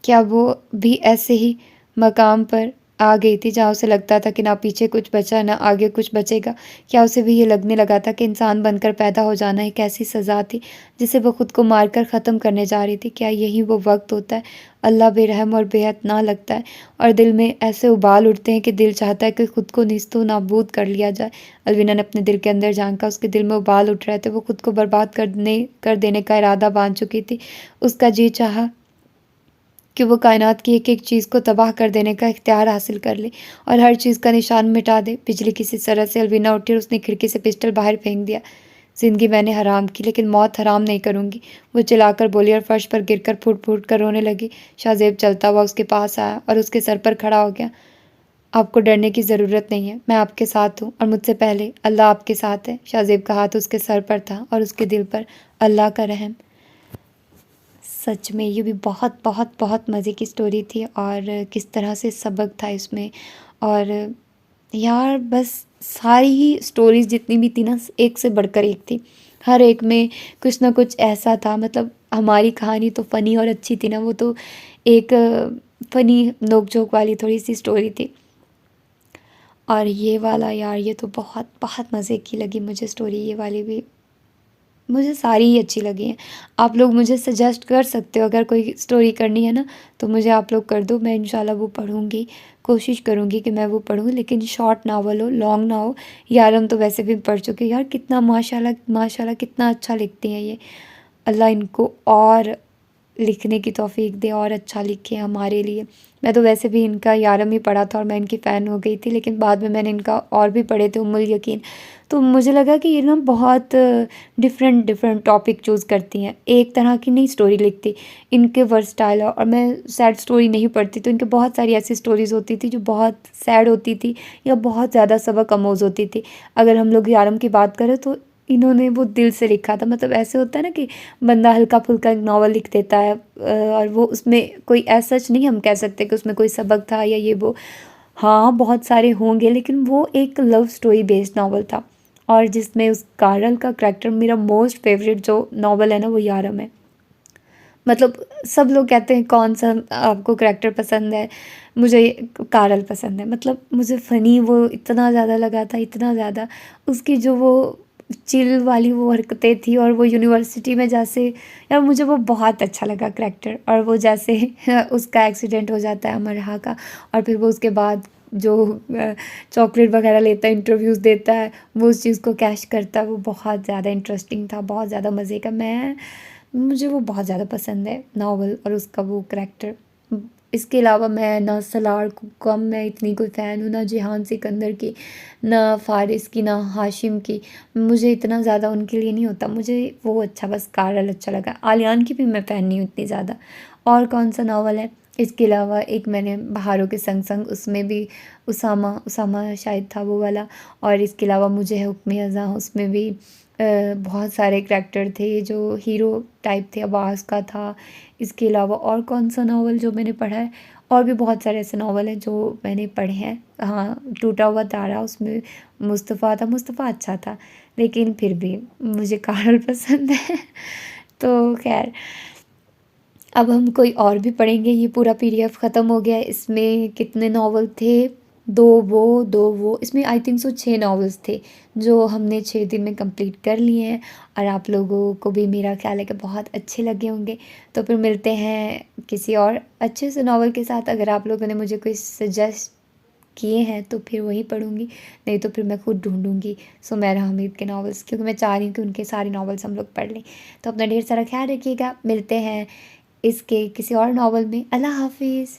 A: क्या वो भी ऐसे ही मकाम पर आ गई थी जहाँ उसे लगता था कि ना पीछे कुछ बचा ना आगे कुछ बचेगा? क्या उसे भी ये लगने लगा था कि इंसान बनकर पैदा हो जाना एक ऐसी सज़ा थी जिसे वो खुद को मारकर ख़त्म करने जा रही थी? क्या यही वो वक्त होता है? अल्लाह बेरहम और बेहद ना लगता है और दिल में ऐसे उबाल उठते हैं कि दिल चाहता है कि खुद को निस्तो नाबूद कर लिया जाए। अलविना ने अपने दिल के अंदर झांका। उसके दिल में उबाल उठ रहे थे। वो खुद को बर्बाद कर देने का इरादा बांध चुकी थी। उसका जी चाहा कि वो कायनात की एक एक चीज़ को तबाह कर देने का इख्तियार हासिल कर ले और हर चीज़ का निशान मिटा दे। बिजली किसी तरह से अलविना उठी और उसने खिड़की से पिस्टल बाहर फेंक दिया। ज़िंदगी मैंने हराम की, लेकिन मौत हराम नहीं करूँगी, वो चिल्लाकर बोली और फर्श पर गिरकर फूट फूट कर रोने लगी। शाहज़ेब चलता हुआ उसके पास आया और उसके सर पर खड़ा हो गया। आपको डरने की ज़रूरत नहीं है, मैं आपके साथ हूँ और मुझसे पहले अल्लाह आपके साथ है। शाहज़ेब का हाथ उसके सर पर था और उसके दिल पर अल्लाह का रहम। सच में ये भी बहुत बहुत बहुत मज़े की स्टोरी थी और किस तरह से सबक था इसमें। और यार बस सारी ही स्टोरीज़ जितनी भी थी ना, एक से बढ़कर एक थी। हर एक में कुछ ना कुछ ऐसा था। मतलब हमारी कहानी तो फ़नी और अच्छी थी ना, वो तो एक फ़नी नोक झोंक वाली थोड़ी सी स्टोरी थी। और ये वाला यार, ये तो बहुत बहुत मज़े की लगी मुझे स्टोरी। ये वाली भी मुझे सारी ही अच्छी लगी हैं। आप लोग मुझे सजेस्ट कर सकते हो, अगर कोई स्टोरी करनी है ना तो मुझे आप लोग कर दो, मैं इंशाल्लाह वो पढ़ूँगी। कोशिश करूँगी कि मैं वो पढूँ, लेकिन शॉर्ट नावल हो, लॉन्ग ना हो। यार हम तो वैसे भी पढ़ चुके हैं। यार कितना माशाल्लाह माशाल्लाह कितना अच्छा लिखती हैं ये। अल्लाह इनको और लिखने की तौफ़ीक दे और अच्छा लिखे हमारे लिए। मैं तो वैसे भी इनका यारम ही पढ़ा था और मैं इनकी फ़ैन हो गई थी, लेकिन बाद में मैंने इनका और भी पढ़े थे, उम्मुल यकीन। तो मुझे लगा कि ये ना बहुत डिफरेंट डिफरेंट टॉपिक चूज़ करती हैं, एक तरह की नहीं स्टोरी लिखती। इनके वर्सटाइल है और मैं सैड स्टोरी नहीं पढ़ती, तो इनके बहुत सारी ऐसी स्टोरीज़ होती थी जो बहुत सैड होती थी या बहुत ज़्यादा सबक आमोज़ होती थी। अगर हम लोग यारम की बात करें तो इन्होंने वो दिल से लिखा था। मतलब ऐसे होता है ना कि बंदा हल्का फुल्का एक नावल लिख देता है, और वो उसमें कोई ऐसा सच नहीं हम कह सकते कि उसमें कोई सबक था या ये वो। हाँ, बहुत सारे होंगे, लेकिन वो एक लव स्टोरी बेस्ड नावल था। और जिसमें उस कारल का करैक्टर, मेरा मोस्ट फेवरेट जो नावल है ना वो यारम है। मतलब सब लोग कहते हैं कौन सा आपको करैक्टर पसंद है, मुझे कारल पसंद है। मतलब मुझे फ़नी वो इतना ज़्यादा लगा था, इतना ज़्यादा। उसकी जो वो चिल वाली वो हरकतें थी, और वो यूनिवर्सिटी में जैसे, यार मुझे वो बहुत अच्छा लगा करैक्टर। और वो जैसे उसका एक्सीडेंट हो जाता है अमरहा का, और फिर वो उसके बाद जो चॉकलेट वगैरह लेता है, इंटरव्यूज़ देता है, वो उस चीज़ को कैश करता है, वो बहुत ज़्यादा इंटरेस्टिंग था, बहुत ज़्यादा मज़े का। मुझे वो बहुत ज़्यादा पसंद है नावल और उसका वो करैक्टर। इसके अलावा मैं ना सलार को कम मैं इतनी कोई फ़ैन हूँ, ना जिहान सिकंदर की, ना फ़ारिस की, ना हाशिम की। मुझे इतना ज़्यादा उनके लिए नहीं होता, मुझे वो अच्छा, बस कारल अच्छा लगा। आलियान की भी मैं फ़ैन नहीं हूँ इतनी ज़्यादा। और कौन सा नावल है इसके अलावा, एक मैंने बहारों के संग संग, उसमें भी उसामा उसामा शायद था वो वाला। और इसके अलावा मुझे है हुक्म अज़ां, उसमें भी बहुत सारे करैक्टर थे जो हीरो टाइप थे, अब्बास का था। इसके अलावा और कौन सा नावल जो मैंने पढ़ा है, और भी बहुत सारे ऐसे नावल हैं जो मैंने पढ़े हैं। हाँ, टूटा हुआ तारा, उसमें मुस्तफ़ा था, मुस्तफ़ा अच्छा था, लेकिन फिर भी मुझे कारल पसंद है। तो खैर, अब हम कोई और भी पढ़ेंगे। ये पूरा पीडीएफ ख़त्म हो गया है। इसमें कितने नावल थे, दो वो इसमें आई थिंक सो 6 नावल्स थे, जो हमने 6 दिन में कंप्लीट कर लिए हैं। और आप लोगों को भी मेरा ख्याल है कि बहुत अच्छे लगे होंगे। तो फिर मिलते हैं किसी और अच्छे से नावल के साथ। अगर आप लोगों ने मुझे कोई सजेस्ट किए हैं तो फिर वही पढ़ूंगी, नहीं तो फिर मैं खुद ढूंढूंगी सुमेरा हमीद के नावल्स, क्योंकि मैं चाह रही हूँ कि उनके सारे नावल्स हम लोग पढ़ लें। तो अपना ढेर सारा ख्याल रखिएगा, मिलते हैं इसके किसी और नावल में। अल्लाह हाफिज़।